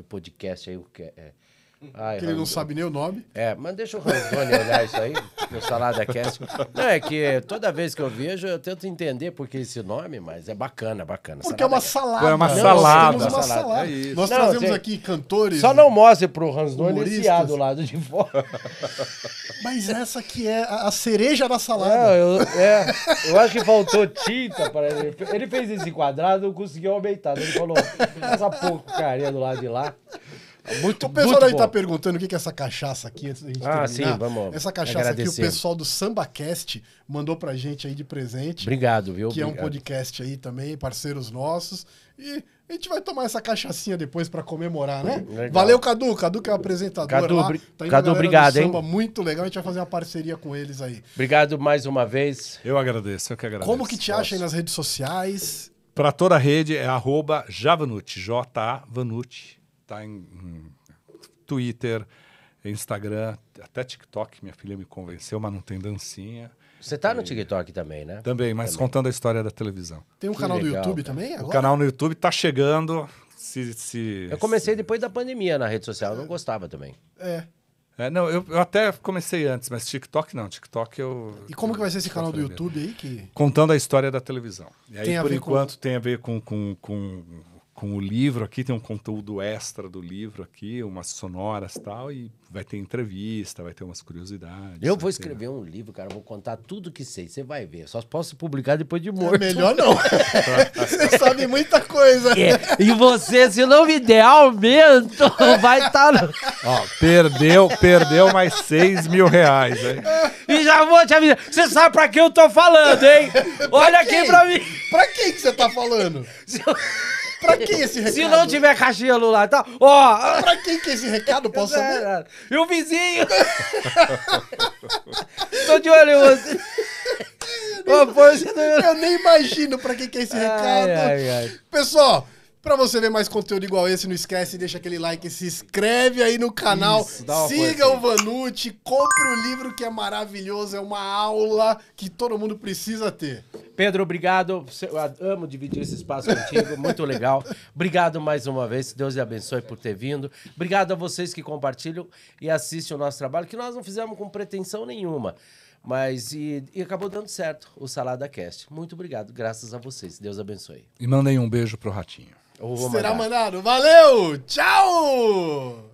podcast aí, que ele não sabe nem o nome. Mas deixa o Ranzoni olhar isso aí, no Salada Cast. Não, é que toda vez que eu vejo, eu tento entender por que esse nome, mas é bacana. Porque é uma salada. É uma salada. Nós temos uma salada. É isso. Nós trazemos aqui cantores. Só não mostre pro Ranzoni esse A do lado de fora. Mas essa aqui é a cereja da salada. Eu acho que faltou tinta para ele. Ele fez esse quadrado, não conseguiu aumentar. Ele falou, essa porcaria do lado de lá. O pessoal aí tá perguntando o que é essa cachaça aqui antes da gente terminar. Sim, vamos. Essa cachaça aqui, o pessoal do SambaCast mandou pra gente aí de presente. Obrigado, viu? Que é um podcast aí também, parceiros nossos. E a gente vai tomar essa cachaçinha depois pra comemorar, né? Legal. Valeu, Cadu. Cadu que é o apresentador lá. Tá indo Cadu, obrigado, hein? Samba, muito legal. A gente vai fazer uma parceria com eles aí. Obrigado mais uma vez. Eu agradeço, eu que agradeço. Como que te acha aí nas redes sociais? Pra toda a rede é @Javanucci, J-A-Vanucci. Tá em Twitter, Instagram, até TikTok. Minha filha me convenceu, mas não tem dancinha. Você tá no TikTok também, né? Também, mas contando a história da televisão. Tem um canal do YouTube também agora? O canal no YouTube tá chegando. Eu comecei depois da pandemia na rede social, eu não gostava também. Não, eu até comecei antes, mas TikTok não. TikTok eu... E como que vai ser esse canal do YouTube aí? Contando a história da televisão. E aí, por enquanto, com... tem a ver com o livro aqui, tem um conteúdo extra do livro aqui, umas sonoras e tal, e vai ter entrevista, vai ter umas curiosidades. Eu vou escrever um livro, cara, vou contar tudo que sei, você vai ver. Só posso publicar depois de morto. Melhor não. Você sabe muita coisa. E você, se não me der aumento, vai estar... Ó, perdeu mais 6 mil reais, hein? E já vou te avisar, você sabe pra que eu tô falando, hein? Olha aqui pra mim. Pra quem que você tá falando? Pra quem esse recado? Se não tiver caixinha no lá, tá? Ó! Pra quem que esse recado? Posso saber? E o vizinho? Tô de olho em você. Eu nem imagino pra quem que é esse recado. Pessoal, pra você ver mais conteúdo igual esse, não esquece, deixa aquele like, se inscreve aí no canal, siga o Vanucci, compre o livro que é maravilhoso, é uma aula que todo mundo precisa ter. Pedro, obrigado. Eu amo dividir esse espaço contigo, muito legal. Obrigado mais uma vez, Deus lhe abençoe por ter vindo. Obrigado a vocês que compartilham e assistem o nosso trabalho, que nós não fizemos com pretensão nenhuma. Mas e acabou dando certo o Salada Cast. Muito obrigado, graças a vocês. Deus abençoe. E mandem um beijo pro Ratinho. Será mandado. Valeu! Tchau!